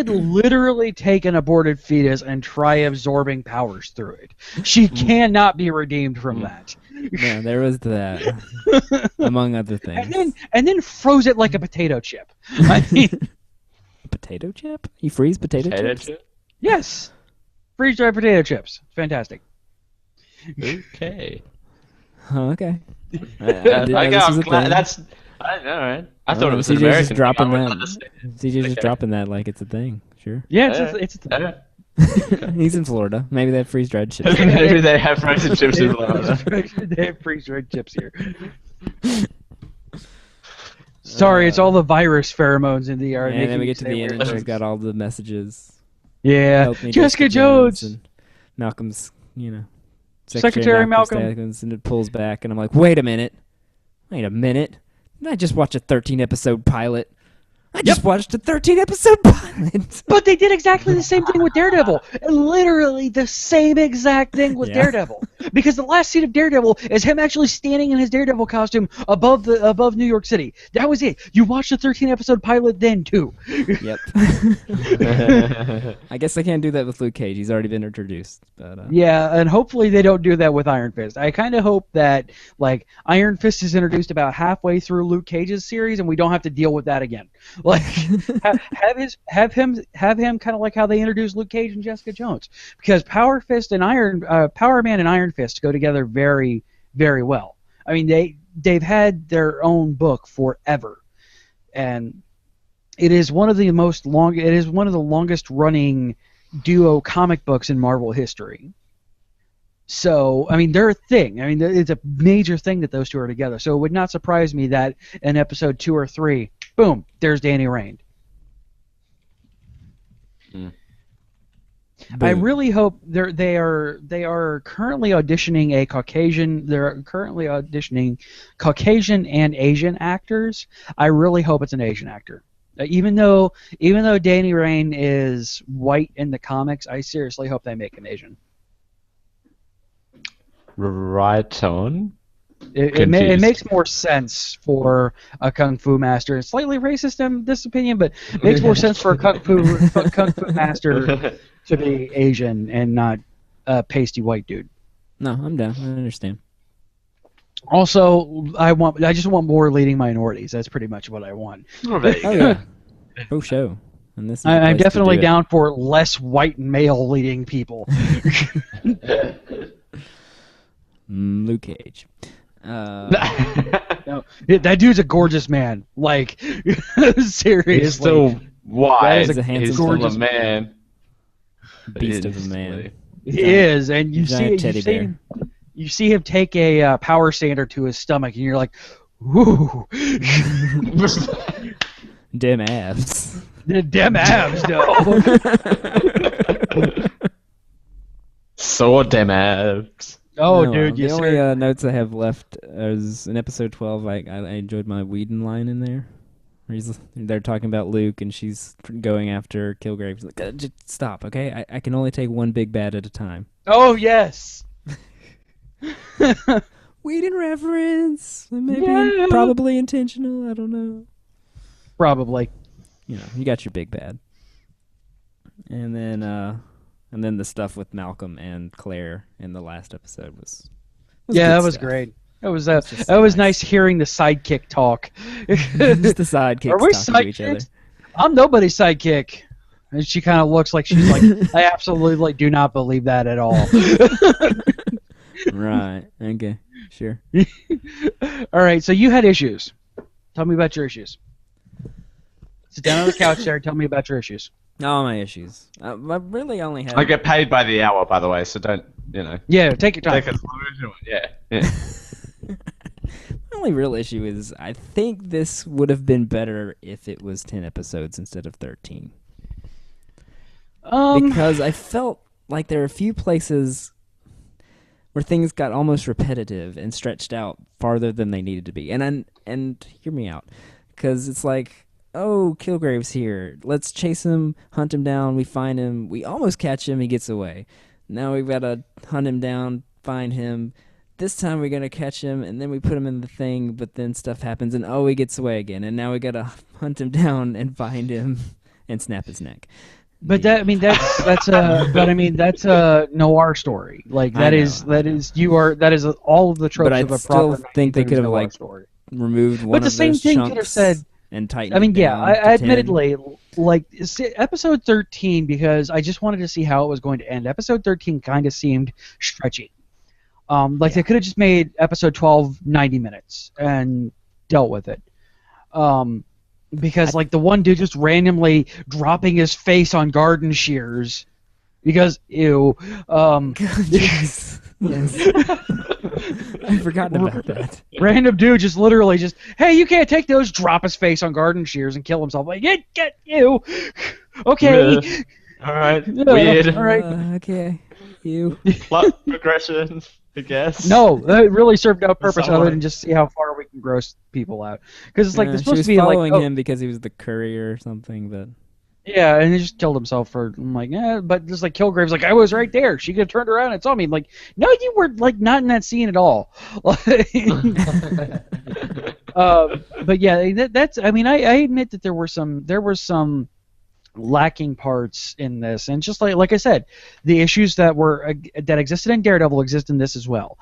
literally take an aborted fetus and try absorbing powers through it. She cannot be redeemed from that. Yeah, there was that, among other things. And then froze it like a potato chip. I mean, Potato chip? You freeze potato chips? yes, freeze dried potato chips, fantastic. Okay. Oh, okay. I didn't know this was a thing. That's. All right. I thought it was an CJ's American just dropping thing. I that. wouldn't understand. CJ's just Okay. dropping that like it's a thing. Sure. Yeah, it's a Yeah. He's in Florida. Maybe they have freeze dried chips. Maybe they have frozen chips in Florida. They have freeze dried chips here. Sorry, it's all the virus pheromones in the air. And making then we me get to say the end, weird and she's things. got all the messages. Yeah, Help me, Jessica Jones. And Malcolm's, Secretary Malcolm. Stathis, and it pulls back, and I'm like, wait a minute. Didn't I just watch a 13-episode pilot? I just watched a 13-episode pilot. But they did exactly the same thing with Daredevil. Literally the same exact thing with Yeah. Daredevil. Because the last scene of Daredevil is him actually standing in his Daredevil costume above New York City. That was it. You watched the 13-episode pilot then too. Yep. I guess I can't do that with Luke Cage. He's already been introduced. But Yeah, and hopefully they don't do that with Iron Fist. I kind of hope that like Iron Fist is introduced about halfway through Luke Cage's series, and we don't have to deal with that again. Like have him kind of like how they introduced Luke Cage and Jessica Jones, because Power Man and Iron Fist go together very, very well. I mean they've had their own book forever, and it is one of the longest running duo comic books in Marvel history. So, I mean, they're a thing. I mean, it's a major thing that those two are together. So it would not surprise me that in episode 2 or 3, boom, there's Danny Rand. I really hope they are currently auditioning a Caucasian. They're currently auditioning Caucasian and Asian actors. I really hope it's an Asian actor. Even though Danny Rand is white in the comics, I seriously hope they make him Asian. Right on. It makes more sense for a kung fu master. It's slightly racist in this opinion, but it makes more sense for a kung fu master to be Asian and not a pasty white dude. no, I'm down. I understand. Also, I just want more leading minorities. That's pretty much what I want. Oh, there you Oh go. yeah. Oh show. And this is the I'm place to definitely do it. down for less white male leading people. Luke Cage. No, that dude's a gorgeous man. Like, seriously. He's still wise. He's a handsome He's still a gorgeous man. Beast of a man. He is, and Giant teddy bear. You see him take a power sander to his stomach, and you're like, "Woo, Dim abs. the dem abs, though." So damn abs. Oh, No, dude, the you only see. notes I have left is in episode 12. I enjoyed my Whedon line in there. Where they're talking about Luke, and she's going after Kilgrave. She's like, just stop, okay? I can only take one big bad at a time. Oh yes. Whedon reference. Maybe Yeah. probably intentional. I don't know. Probably. You know, you got your big bad. And then the stuff with Malcolm and Claire in the last episode was Yeah, good that was stuff. great. That was just nice hearing the sidekick talk. Just the sidekicks Are we talking to each other. sidekicks? I'm nobody's sidekick. And she kind of looks like she's like, I absolutely do not believe that at all. Right. Okay. Sure. All right, so you had issues. Tell me about your issues. Sit down on the couch there and tell me about your issues. All my issues. I really only had. I get paid by the hour, by the way, so don't, Yeah, take your time. take as long as you want. Yeah. My only real issue is I think this would have been better if it was 10 episodes instead of 13. Because I felt like there are a few places where things got almost repetitive and stretched out farther than they needed to be. And hear me out, because it's like, oh, Kilgrave's here. Let's chase him, hunt him down. We find him. We almost catch him. He gets away. Now we've got to hunt him down, find him. This time we're going to catch him, and then we put him in the thing, but then stuff happens, and he gets away again. And now we got to hunt him down and find him and snap his neck. But that's a noir story. Like that is all of the tropes But I of a still proper think they could have noir story. removed one But the of same those thing chunks could have said. and tightened. I mean, it yeah, down I to 10. admittedly like episode 13 because I just wanted to see how it was going to end. Episode 13 kind of seemed stretchy. They could have just made episode 12 90 minutes and dealt with it. Because the one dude just randomly dropping his face on garden shears because ew. Yes. I've forgotten about that. Random dude just literally just, hey, you can't take those, drop his face on garden shears and kill himself. Like, get you. Okay. All right. Weird. All right. Okay. You. Plot progression, I guess. No, that really served no purpose Somewhat. other than just see how far we can gross people out. Because it's like they're She supposed was to be following like, him because he was the courier or something, but yeah, and he just killed himself for. I'm like, yeah, but just like Kilgrave's like, I was right there. She could have turned around and saw me. I'm like, no, you were like not in that scene at all. But yeah, that's. I mean, I admit that there were some lacking parts in this, and just like I said, the issues that existed in Daredevil exist in this as well.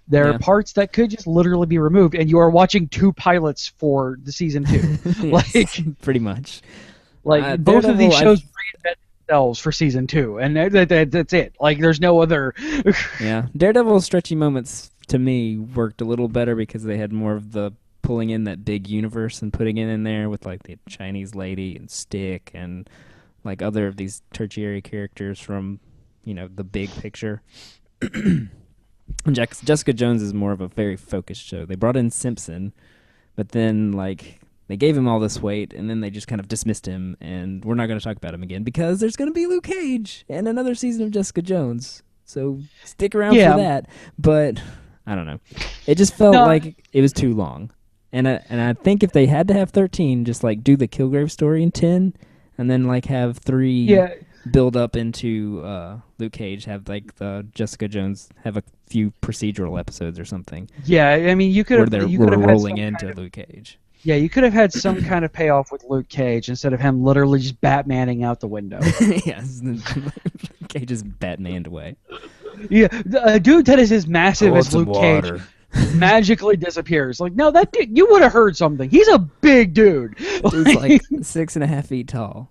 There are parts that could just literally be removed, and you are watching two pilots for the season 2. yes, pretty much. Like both of these shows reinvent themselves for season 2, and that's it. Like there's no other. Yeah, Daredevil's stretchy moments to me worked a little better because they had more of the pulling in that big universe and putting it in there with like the Chinese lady and Stick and like other of these tertiary characters from the big picture. Jessica Jones is more of a very focused show. They brought in Simpson, but then they gave him all this weight, and then they just kind of dismissed him, and we're not going to talk about him again because there's going to be Luke Cage and another season of Jessica Jones. So stick around for that. But I don't know. It just felt like it was too long. And I think if they had to have 13, just do the Kilgrave story in 10, and then have 3 build up into Luke Cage, have the Jessica Jones have a few procedural episodes or something. Yeah, I mean you could have. We're rolling into Luke Cage. Yeah, you could have had some kind of payoff with Luke Cage instead of him literally just Batmaning out the window. Yes, Cage is Batmaned away. Yeah, a dude that is as massive as Luke Cage magically disappears. Like, no, that dude, you would have heard something. He's a big dude. Dude's 6.5 feet tall.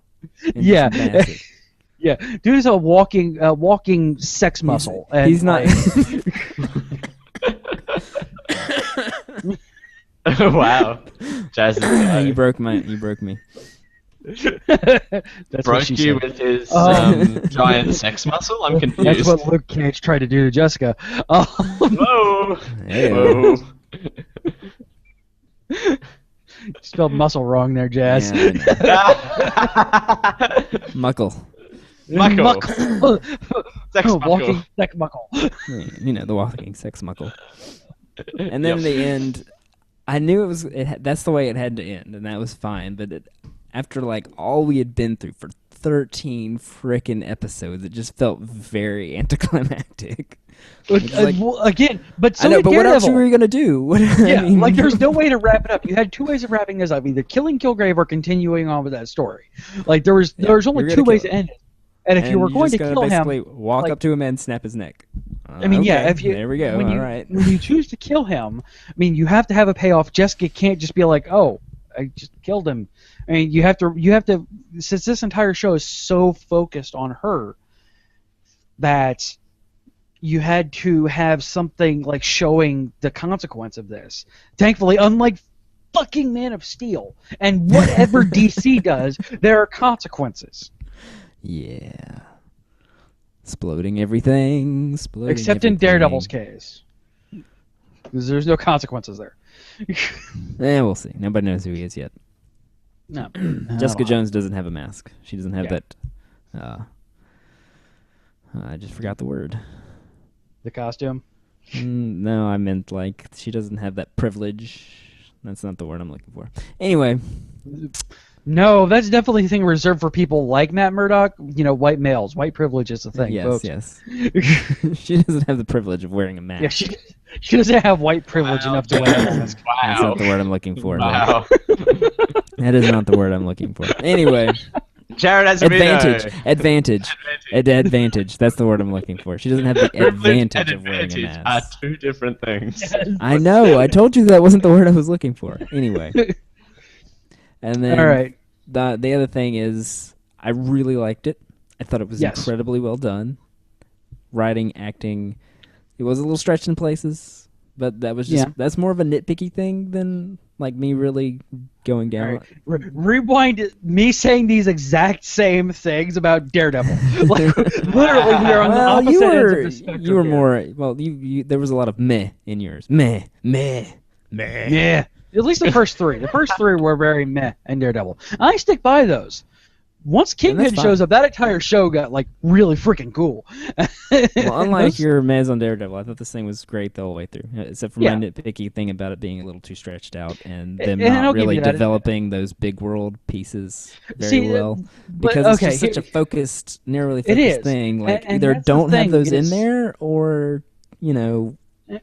Yeah. Yeah, dude is a walking sex muscle. He's not. Wow, Jazz is You broke me. That's broke you said. with his giant sex muscle. I'm confused. That's what Luke Cage tried to do to Jessica. Whoa. Hey. Whoa. You spelled muscle wrong there, Jazz. Yeah, Muckle. Muckle. Sex muckle. Walking sex muckle. The walking sex muckle. And then in the end, I knew that's the way it had to end, and that was fine. But after all we had been through for 13 frickin' episodes, it just felt very anticlimactic. It's like- Well, again, but so I know, did but what else Daredevil. were you gonna do? What, Yeah, I mean, like there's no way to wrap it up. You had two ways of wrapping this up: either killing Kilgrave or continuing on with that story. Like there's only you're two gonna ways kill to end it. And if you were you're going just to gonna kill basically him, walk like- up to him and snap his neck. I mean, yeah, okay, if you there we go. when All you right. when you choose to kill him, I mean, you have to have a payoff. Jessica can't just be like, "Oh, I just killed him." I mean, you have to since this entire show is so focused on her that you had to have something like showing the consequence of this. Thankfully, unlike fucking Man of Steel and whatever DC does, there are consequences. Yeah. Exploding everything. Except in Daredevil's case. Because there's no consequences there. We'll see. Nobody knows who he is yet. No. Jessica Jones doesn't have a mask. She doesn't have Yeah. that. I just forgot the word. The costume? No, I meant like she doesn't have that privilege. That's not the word I'm looking for. Anyway, No, that's definitely a thing reserved for people like Matt Murdock. You know, white males. White privilege is the thing, yes, folks. yes. She doesn't have the privilege of wearing a mask. Yeah, she doesn't have white privilege enough to wear a mask. That's not the word I'm looking for. though. Wow. That is not the word I'm looking for. Anyway, Jared has advantage. Advantage. That's the word I'm looking for. She doesn't have the advantage of wearing a advantage mask. are two different things. I know. I told you that wasn't the word I was looking for. Anyway. And then All right. the other thing is I really liked it. I thought it was Yes. incredibly well done. Writing, acting. It was a little stretched in places, but that was just that's more of a nitpicky thing than like me really going down. All right. Rewind me saying these exact same things about Daredevil. Like, literally, we are on the opposite ends of the spectrum. You were here. more well. You there was a lot of meh in yours. Meh. Yeah. At least the first three. The first three were very meh and Daredevil. I stick by those. Once Kingpin fine. shows up, that entire show got like really freaking cool. Well, unlike Those- your mez on Daredevil, I thought this thing was great the whole way through, except for Yeah. my nitpicky thing about it being a little too stretched out and them And I'll not give really you that. developing those big world pieces very See, well. but, Because it's okay, just such a here- focused, narrowly It focused is. thing. Like And either that's the don't have thing those in is- there, or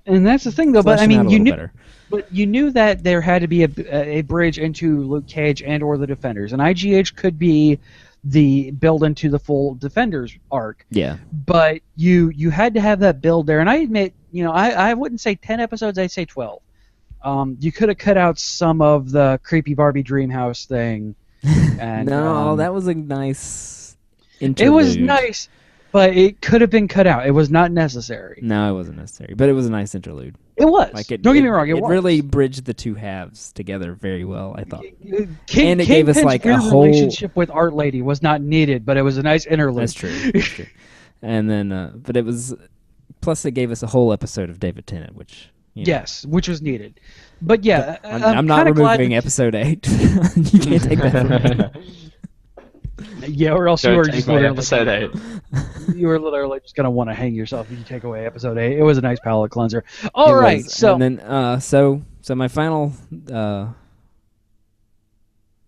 And that's the thing, though. But flesh I them out mean, a you little knew, better. but you knew that there had to be a bridge into Luke Cage and or the Defenders, and IGH could be the build into the full Defenders arc. Yeah. But you had to have that build there, and I admit, I wouldn't say 10 episodes, I'd say 12. You could have cut out some of the creepy Barbie Dreamhouse thing. And, No, that was a nice it interlude. was nice, but it could have been cut out. It was not necessary. No, it wasn't necessary, but it was a nice interlude. It was. Like it, Don't get me wrong, it was. really bridged the two halves together very well, I thought. King, and it gave us, Kingpin's like, a weird whole- relationship with Art Lady was not needed, but it was a nice interlude. That's true. That's true. And then, but it was. Plus, it gave us a whole episode of David Tennant, which. Yes, which was needed. But yeah, I'm not kinda glad removing that- episode 8. You can't take that from me. Yeah, or else you Don't were take just my literally, episode 8. you were literally just gonna want to hang yourself if you take away episode 8. It was a nice palate cleanser. It All right, was. so And then, so my final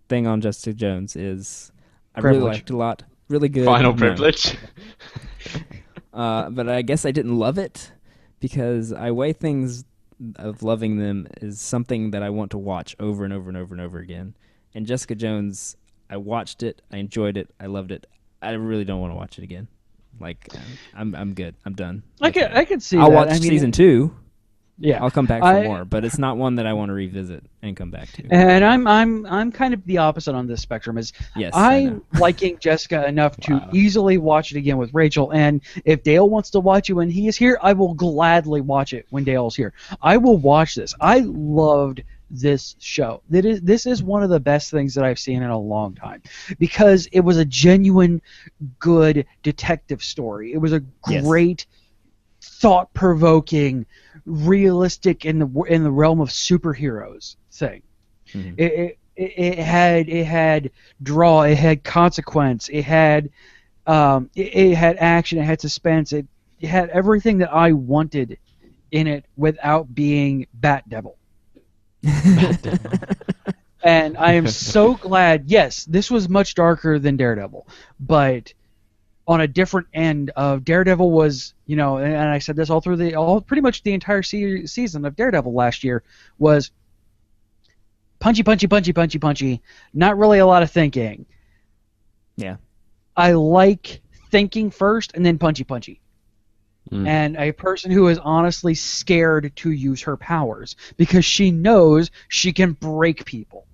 thing on Jessica Jones is I really Privilege. liked it a lot. Really good. Final No. privilege. But I guess I didn't love it because I weigh things of loving them as something that I want to watch over and over and over and over again. And Jessica Jones, I watched it, I enjoyed it, I loved it. I really don't want to watch it again. Like I'm good. I'm done. I could see I'll that. watch I mean, season 2. Yeah, I'll come back for I- more, but it's not one that I want to revisit and come back to. and I'm kind of the opposite on this spectrum. Is Yes, I know. I'm liking Jessica enough to Wow. easily watch it again with Rachel, and if Dale wants to watch it when he is here, I will gladly watch it when Dale's here. I will watch this. I loved this show. This is one of the best things that I've seen in a long time because it was a genuine, good detective story. It was a Yes. great, thought-provoking, realistic in the realm of superheroes thing. Mhm. It had draw, it had consequence, it had action, it had suspense, it had everything that I wanted in it without being Bat Devil. And I am so glad. Yes, this was much darker than Daredevil, but on a different end of Daredevil was, and I said this all through pretty much the entire season of Daredevil last year was punchy, punchy, punchy, punchy, punchy. Not really a lot of thinking. Yeah. I like thinking first and then punchy, punchy. And a person who is honestly scared to use her powers because she knows she can break people.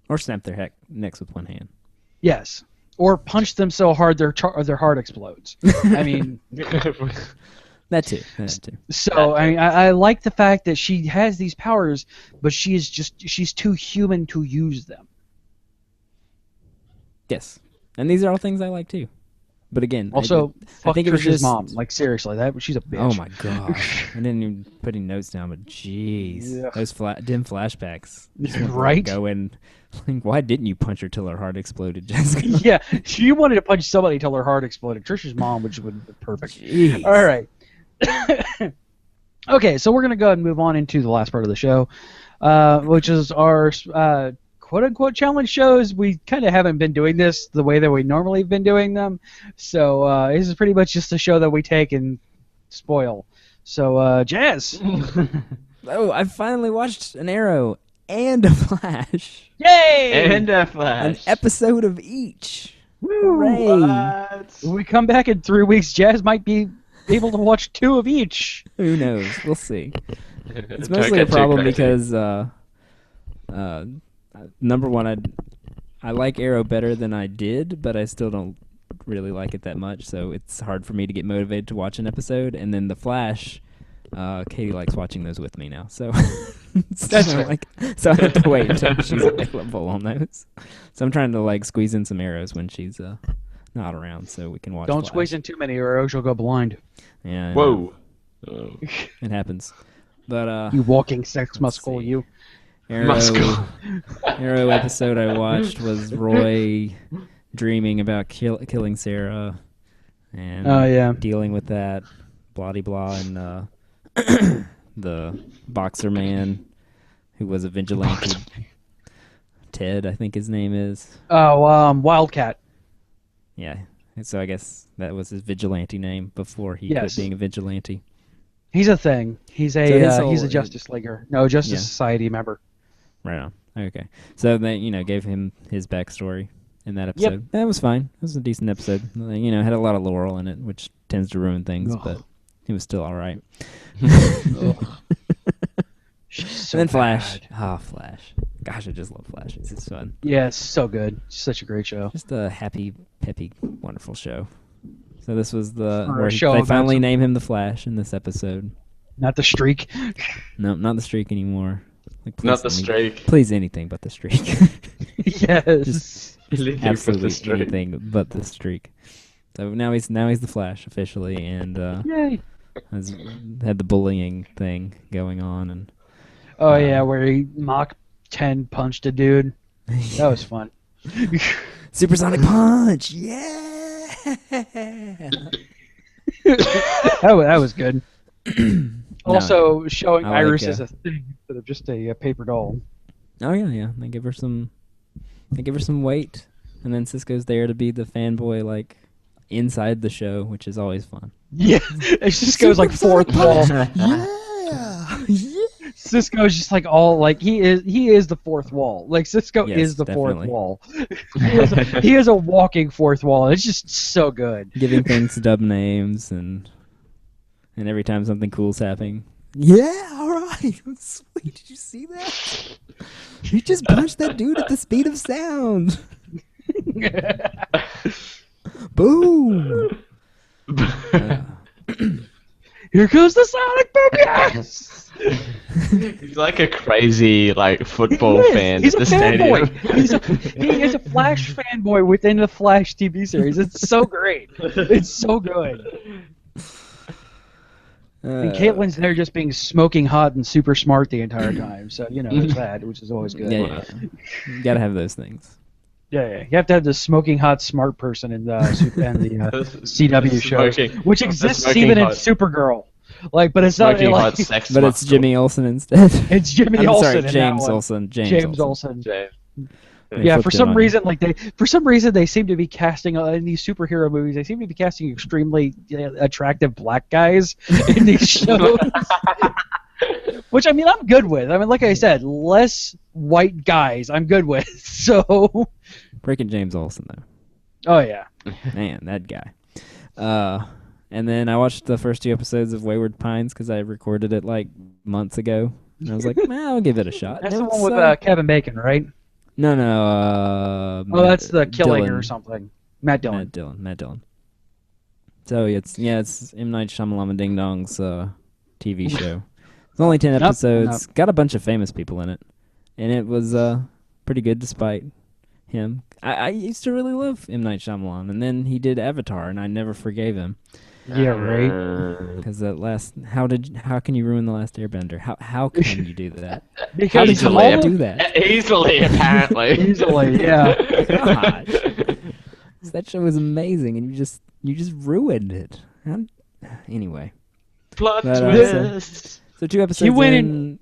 Or snap their necks with one hand. Yes. Or punch them so hard their heart explodes. I mean... That too. So I like the fact that she has these powers, but she's too human to use them. Yes. And these are all things I like too. But again, also, I think it was Trish's just mom. Like seriously, she's a bitch. Oh my gosh! I didn't even put any notes down, but jeez, Yeah. those dim flashbacks. Right? Going, like, why didn't you punch her till her heart exploded, Jessica? Yeah, she wanted to punch somebody till her heart exploded. Trish's mom, which would have been perfect. Jeez. All right. Okay, so we're gonna go ahead and move on into the last part of the show, which is our quote-unquote challenge shows. We kind of haven't been doing this the way that we normally have been doing them, so this is pretty much just a show that we take and spoil. So, Jazz! Oh, I finally watched an Arrow and a Flash. Yay! And a Flash. An episode of each. Woo! Hooray! What? When we come back in 3 weeks, Jazz might be able to watch 2 of each. Who knows? We'll see. It's Don't mostly a get too problem crazy. because, number one, I like Arrow better than I did, but I still don't really like it that much, so it's hard for me to get motivated to watch an episode. And then The Flash, Katie likes watching those with me now, so so I have to wait until she's available on those. So I'm trying to squeeze in some arrows when she's not around, so we can watch. Don't Flash. squeeze in too many, or else you'll go blind. Yeah. I know. Whoa. Oh. It happens. But You walking sex let's muscle, see. you. Arrow episode I watched was Roy dreaming about killing Sarah and dealing with that, blah de blah, and the boxer man who was a vigilante. Ted, I think his name is. Oh, Wildcat. Yeah, so I guess that was his vigilante name before he Yes. quit being a vigilante. He's a thing. He's So his a whole- he's a Justice Leaguer. No, Justice Yeah. Society member. Right on. Okay. So they, gave him his backstory in that episode. That was fine. It was a decent episode. Had a lot of Laurel in it, which tends to ruin things, Ugh. but he was still all right. She's so And then Flash. bad. Flash. Gosh, I just love Flash. It's just fun. Yeah, it's so good. It's such a great show. Just a happy, peppy, wonderful show. So this was the For a where show they about finally some- name him the Flash in this episode. Not the streak. No, not the streak anymore. Not the please streak. Please, anything but the streak. Yes. Just Anything but the absolutely streak. anything but the streak. So now he's the Flash officially, and Yay. has had the bullying thing going on, and Oh yeah, where he Mach 10 punched a dude. That was fun. supersonic punch. Yeah. that was good. Also showing I like, Iris as a thing instead of just a paper doll. Oh yeah. They give her some weight, and then Cisco's there to be the fanboy inside the show, which is always fun. Yeah, it just goes fourth wall. Yeah. Cisco's just all he is the fourth wall. Cisco Yes, is the definitely. fourth wall. he is a walking fourth wall. It's just so good. Giving things dub names and every time something cool's happening. Yeah, all right. Sweet. Did you see that? He just punched that dude at the speed of sound. Boom. Here goes the Sonic Boom! Yes! He's like a crazy football He is. fan He's at a the stadium. fanboy. He is a Flash fanboy within the Flash TV series. It's so great. It's so good. And Caitlin's there just being smoking hot and super smart the entire time. So, there's that, which is always good. Yeah. You gotta have those things. Yeah. You have to have the smoking hot smart person in the CW shows, Smoking- which exists smoking even in hot- Supergirl. But it's not Smoking hot sex But it's muscle. Jimmy Olsen instead. It's Jimmy I'm Olsen. sorry, in that James one. Olsen. James Olsen. James. Yeah, flipped for it some on reason, they seem to be casting in these superhero movies. They seem to be casting extremely attractive black guys in these shows. Which I mean, I'm good with. I mean, like I said, less white guys, I'm good with. So. you. Breaking James Olsen though. Oh yeah. Man, that guy. And then I watched the first 2 episodes of Wayward Pines because I recorded it like months ago, and I was like, I'll give it a shot. That's And the it one was, with Kevin Bacon, right? No. Oh, that's the Killing Dylan. or something. Matt Dillon. Matt Dillon. So it's M. Night Shyamalan Ding Dong's TV show. It's only 10 episodes. Got a bunch of famous people in it, and it was pretty good despite him. I used to really love M. Night Shyamalan, and then he did Avatar, and I never forgave him. Yeah, right. Because that last, how can you ruin the Last Airbender? How can you do that? Because how did you all do that? Easily, apparently. Easily, yeah. God. That show was amazing, and you just ruined it. Anyway. Plot twist. So 2 episodes You went in,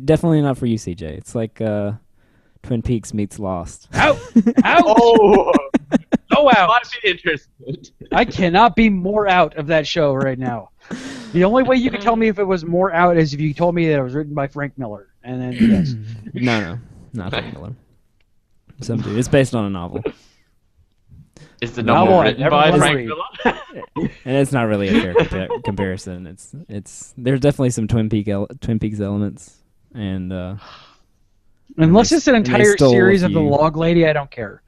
definitely not for you, CJ. It's like Twin Peaks meets Lost. Out! Oh! So out! Might be interested. I cannot be more out of that show right now. The only way you could tell me if it was more out is if you told me that it was written by Frank Miller. And then, yes. No, not Frank Miller. Some dude. It's based on a novel. Is the novel written by Frank Miller? And it's not really a fair comparison. It's there's definitely some Twin Peaks elements, and unless it's an entire stole series a of the few. Log Lady, I don't care.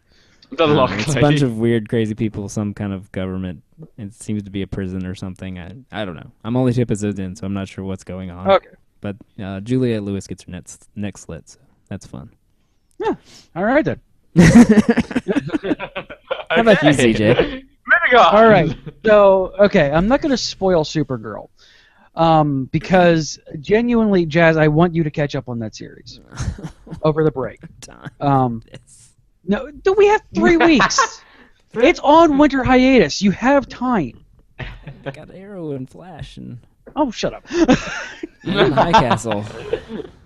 The Log it's a Lady. bunch of weird, crazy people, some kind of government. It seems to be a prison or something. I don't know. I'm only 2 episodes in, so I'm not sure what's going on. Okay. But Juliette Lewis gets her neck slit, so that's fun. Yeah. All right then. How about you, CJ? Moving on. All right. So, okay, I'm not going to spoil Supergirl. Because genuinely, Jazz, I want you to catch up on that series over the break. No, we have 3 weeks. It's on winter hiatus. You have time. Got Arrow and Flash and Oh, shut up. Man in the High Castle.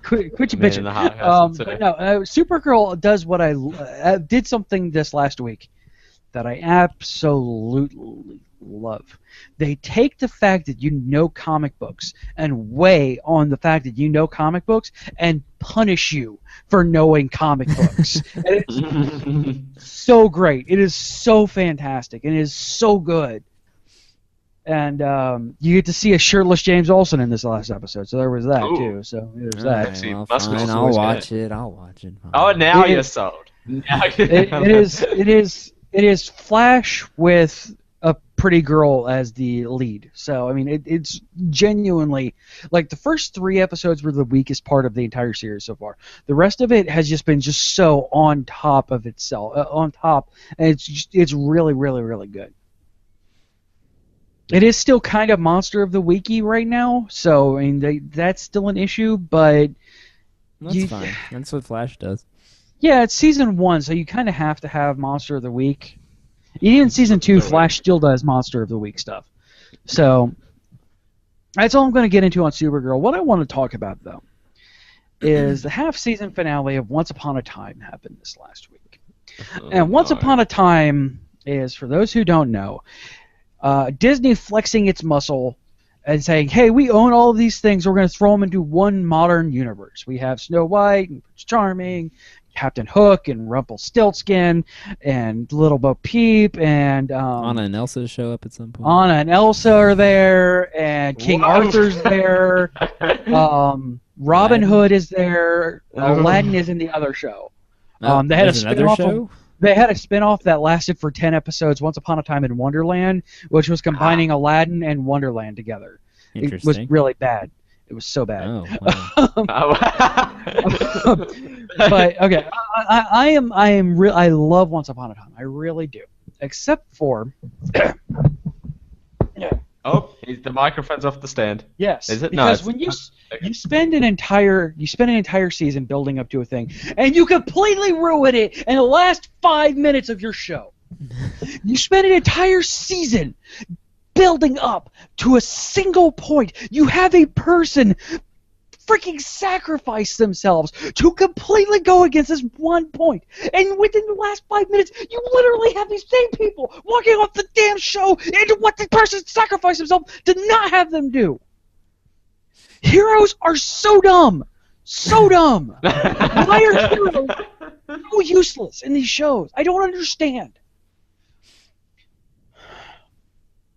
Quit your Man bitching. in the High Castle, But no, Supergirl does what I did something this last week that I absolutely love. They take the fact that you know comic books and weigh on the fact that you know comic books and punish you for knowing comic books. And it's so great. It is so fantastic. It is so good. And you get to see a shirtless James Olsen in this last episode, so there was that too. So there's that. See, Well, Muscles fine, is I'll always watch good. it. I'll watch it. Fine. Oh, now It you're is- sold. It is Flash with a pretty girl as the lead. So I mean, it's genuinely like the first 3 episodes were the weakest part of the entire series so far. The rest of it has just been just so on top of itself, and it's really, really, really good. It is still kind of Monster of the Weeky right now, so I mean that's still an issue, but That's fine. That's what Flash does. yeah, it's season 1, so you kind of have to have Monster of the Week. Even season 2, Flash still does Monster of the Week stuff. So that's all I'm going to get into on Supergirl. What I want to talk about, though, is the half-season finale of Once Upon a Time happened this last week. And Once Upon a Time is, for those who don't know, Disney flexing its muscle and saying, hey, we own all of these things, we're going to throw them into one modern universe. We have Snow White and Prince Charming, Captain Hook and Rumpelstiltskin and Little Bo Peep and Anna and Elsa show up at some point. Anna and Elsa are there and King Arthur's there. Robin Hood is there. Aladdin is in the other show. They had a There's another spin-off show? They had a spin-off that lasted for 10 episodes, Once Upon a Time in Wonderland, which was combining Aladdin and Wonderland together. It was Interesting. really bad. It was so bad. Oh, wow. But okay, I love Once Upon a Time. I really do. Except for Oh, the microphone's off the stand. yes, Is it? because No, when it's- you spend an entire season building up to a thing, and you completely ruin it in the last 5 minutes of your show. You spend an entire season building up to a single point. You have a person freaking sacrifice themselves to completely go against this one point. And within the last 5 minutes, you literally have these same people walking off the damn show into what the person sacrificed himself to not have them do. Heroes are so dumb. So dumb. Why are heroes so useless in these shows? I don't understand.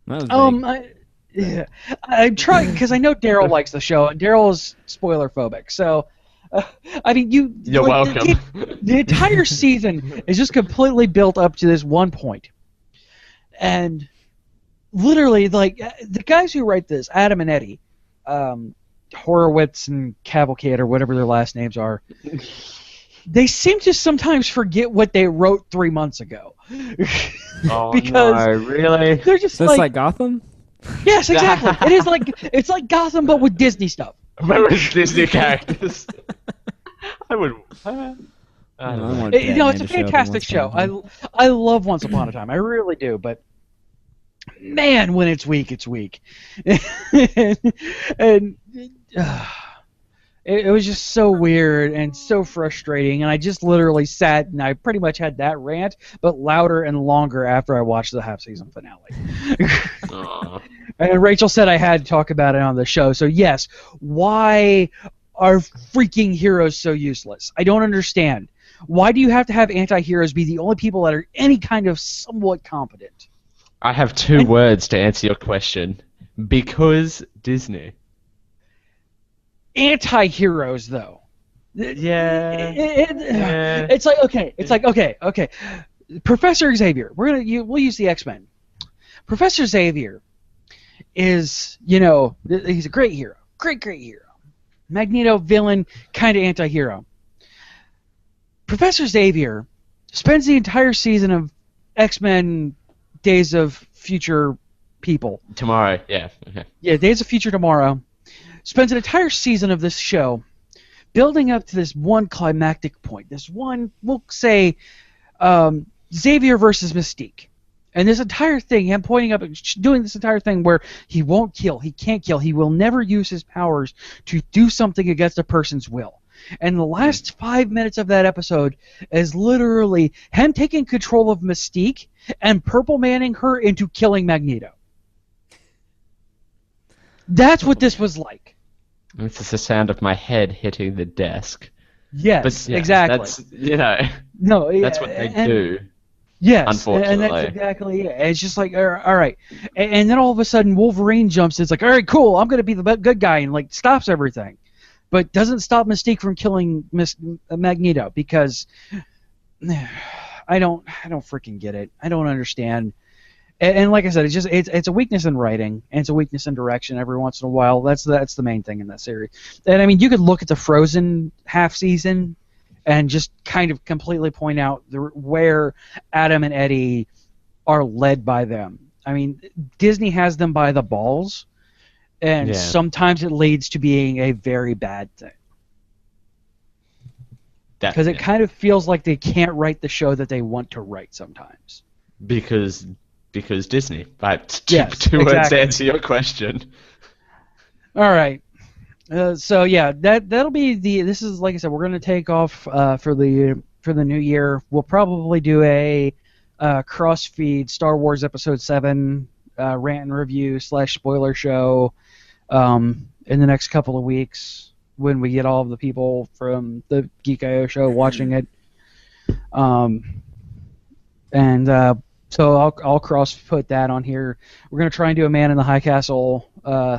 That was vague. I'm trying because I know Daryl likes the show, and Daryl is spoiler phobic. So, I mean, You're welcome. The entire season is just completely built up to this one point, and literally, like the guys who write this, Adam and Eddie, Horowitz and Cavalcade or whatever their last names are, they seem to sometimes forget what they wrote 3 months ago. Oh, because no, really? they're just So it's like Gotham? yes, exactly. It's like Gotham but with Disney stuff. Where was Disney characters? I would. I don't know. It's a fantastic show. I love Once Upon a Time. I really do, but man, when it's weak, it's weak. and it was just so weird and so frustrating, and I just literally sat and I pretty much had that rant, but louder and longer after I watched the half-season finale. And Rachel said I had to talk about it on the show, so yes, why are freaking heroes so useless? I don't understand. Why do you have to have anti-heroes be the only people that are any kind of somewhat competent? I have two words to answer your question. Because Disney. Anti-heroes, though. Yeah. It's like okay. Professor Xavier. We'll use the X-Men. Professor Xavier is, he's a great hero. Great hero. Magneto, villain, kind of anti-hero. Professor Xavier spends the entire season of X-Men Days of Future People. Tomorrow, yeah. Okay. Yeah, Days of Future Tomorrow. Spends an entire season of this show building up to this one climactic point. This one, we'll say, Xavier versus Mystique. And this entire thing, him pointing up and doing this entire thing where he won't kill, he can't kill, he will never use his powers to do something against a person's will. And the last 5 minutes of that episode is literally him taking control of Mystique and purple manning her into killing Magneto. That's what this was like. This is the sound of my head hitting the desk. Yes, but, yeah, exactly. That's, no, that's what they do. Yes, unfortunately. and that's exactly it. It's just like, all right. And then all of a sudden Wolverine jumps in. It's like, all right, cool, I'm going to be the good guy, and like stops everything. But doesn't stop Mystique from killing Magneto because I don't freaking get it. I don't understand. And like I said, it's a weakness in writing and it's a weakness in direction every once in a while. That's the main thing in that series. And I mean, you could look at the Frozen half season and just kind of completely point out where Adam and Eddie are led by them. I mean, Disney has them by the balls, and sometimes it leads to being a very bad thing. Because it kind of feels like they can't write the show that they want to write sometimes. Because Disney. But yes, two exactly. words to answer your question. All right. So yeah, that'll be this is, like I said, we're going to take off for the new year. We'll probably do a cross-feed Star Wars Episode 7 rant and review / spoiler show in the next couple of weeks when we get all of the people from the Geek.io show watching it. So I'll cross-put that on here. We're going to try and do a Man in the High Castle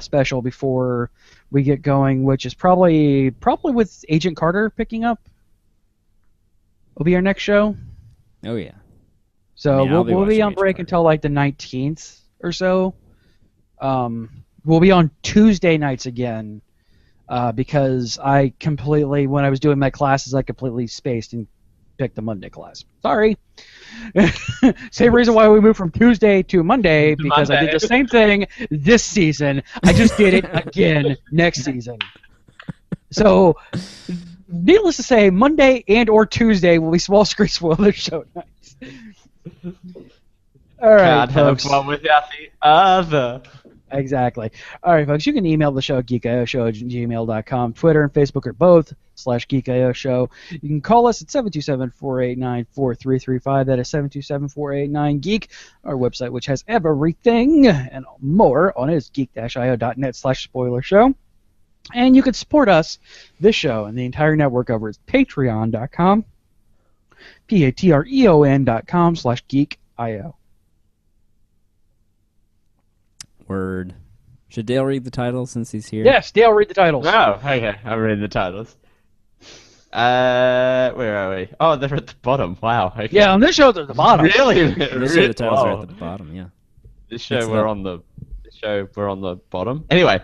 special before we get going, which is probably with Agent Carter picking up. Will be our next show. Oh yeah. So we'll be on break until like the 19th or so. We'll be on Tuesday nights again because I completely, when I was doing my classes, I completely spaced and picked the Monday class. Sorry. Same reason why we moved from Tuesday to Monday, because I did the same thing this season. I just did it again next season. So, needless to say, Monday and or Tuesday will be small screen spoiler show nights. All right, Can't have one without the other. Exactly. All right, folks, you can email the show at geekioshow@gmail.com. Twitter and Facebook are both /geekioshow. You can call us at 727-489-4335. That is 727-489-GEEK. Our website, which has everything and more on it, is geek-io.net/spoiler show. And you can support us, this show, and the entire network over at patreon.com. patreon.com/geekio. Word. Should Dale read the title since he's here? Yes, Dale, read the titles. Oh, okay. I'm reading the titles. Where are we? Oh, they're at the bottom. Wow. Okay. Yeah, on this show, they're at the bottom. Really? This show the titles are at the bottom, yeah. This show we're on the bottom. Anyway,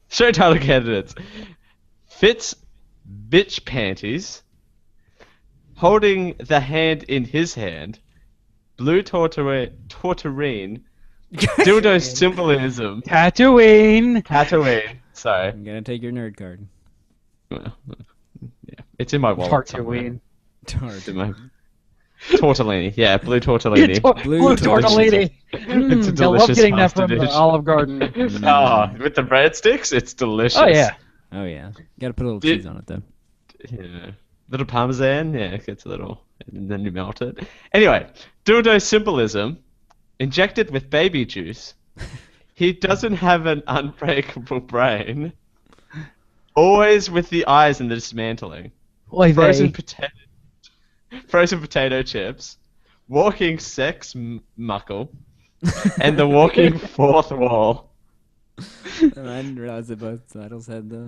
show title candidates: Fitz bitch panties, holding the hand in his hand, blue torturine, dildo symbolism, Tatooine. Sorry, I'm gonna take your nerd card. well, yeah, it's in my wallet. Tatooine. It's in my tortellini. Yeah, blue tortellini. Blue tortellini. It's a I love delicious getting that pasta from the dish. Olive Garden. Oh, with the breadsticks, it's delicious. Oh, yeah. Oh yeah. Gotta put a little Did- cheese on it though. Yeah. Little parmesan, yeah, it gets a little, and then you melt it. Anyway, dildo symbolism, injected with baby juice. He doesn't have an unbreakable brain. Always with the eyes and the dismantling. Oy Frozen vey. potato chips. Walking sex muckle. And the walking fourth wall. I didn't realize that both titles had the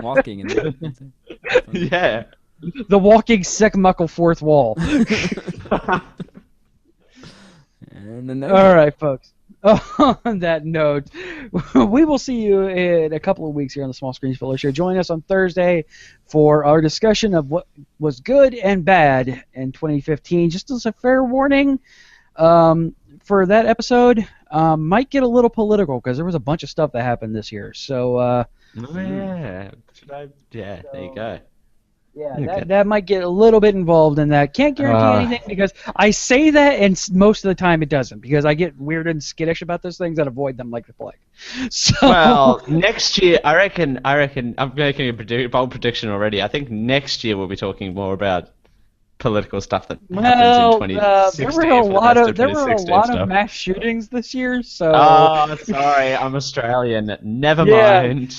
walking in there. Yeah. The walking sick muckle fourth wall. And then All right, folks. On that note, we will see you in a couple of weeks here on the Small Screen Spoiler Show. Join us on Thursday for our discussion of what was good and bad in 2015. Just as a fair warning, for that episode, might get a little political because there was a bunch of stuff that happened this year. So, Oh, yeah. Yeah, there you go. yeah, Okay. that might get a little bit involved in that. Can't guarantee anything because I say that, and most of the time it doesn't because I get weird and skittish about those things and avoid them like the plague. So, Well, next year, I reckon, I'm making a bold prediction already. I think next year we'll be talking more about political stuff that happens in 2016. there were a lot of 2016 stuff. mass shootings this year. So, Oh, sorry, I'm Australian. Never Yeah. mind.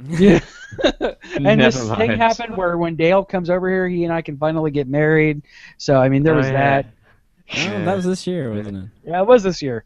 yeah. And Never this thing mind. happened where when Dale comes over here, he and I can finally get married. So, I mean, there was that. Oh, that was this year, wasn't it? Yeah, it was this year.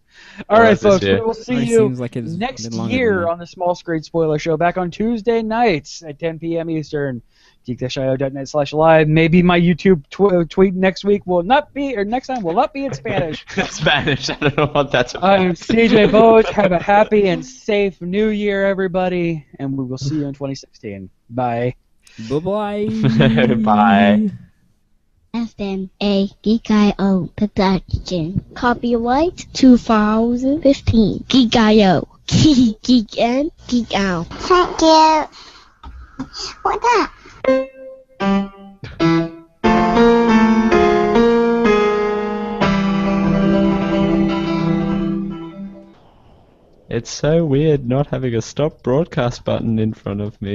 All It right, was this folks, year. we will see Already you seems like it's next been longer than year that. on the Small Screen Spoiler Show, back on Tuesday nights at 10 p.m. Eastern. geek-io.net/live. Maybe my YouTube tweet next week will not be, or next time will not be in Spanish. Spanish. I don't know what that's about. I'm CJ Boach. Have a happy and safe New Year, everybody, and we will see you in 2016. Bye. Bye-bye. Bye. FMA Geek.io production. Copyright 2015. Geek.io. Geek in, geek out. Thank you. What's that? It's so weird not having a stop broadcast button in front of me.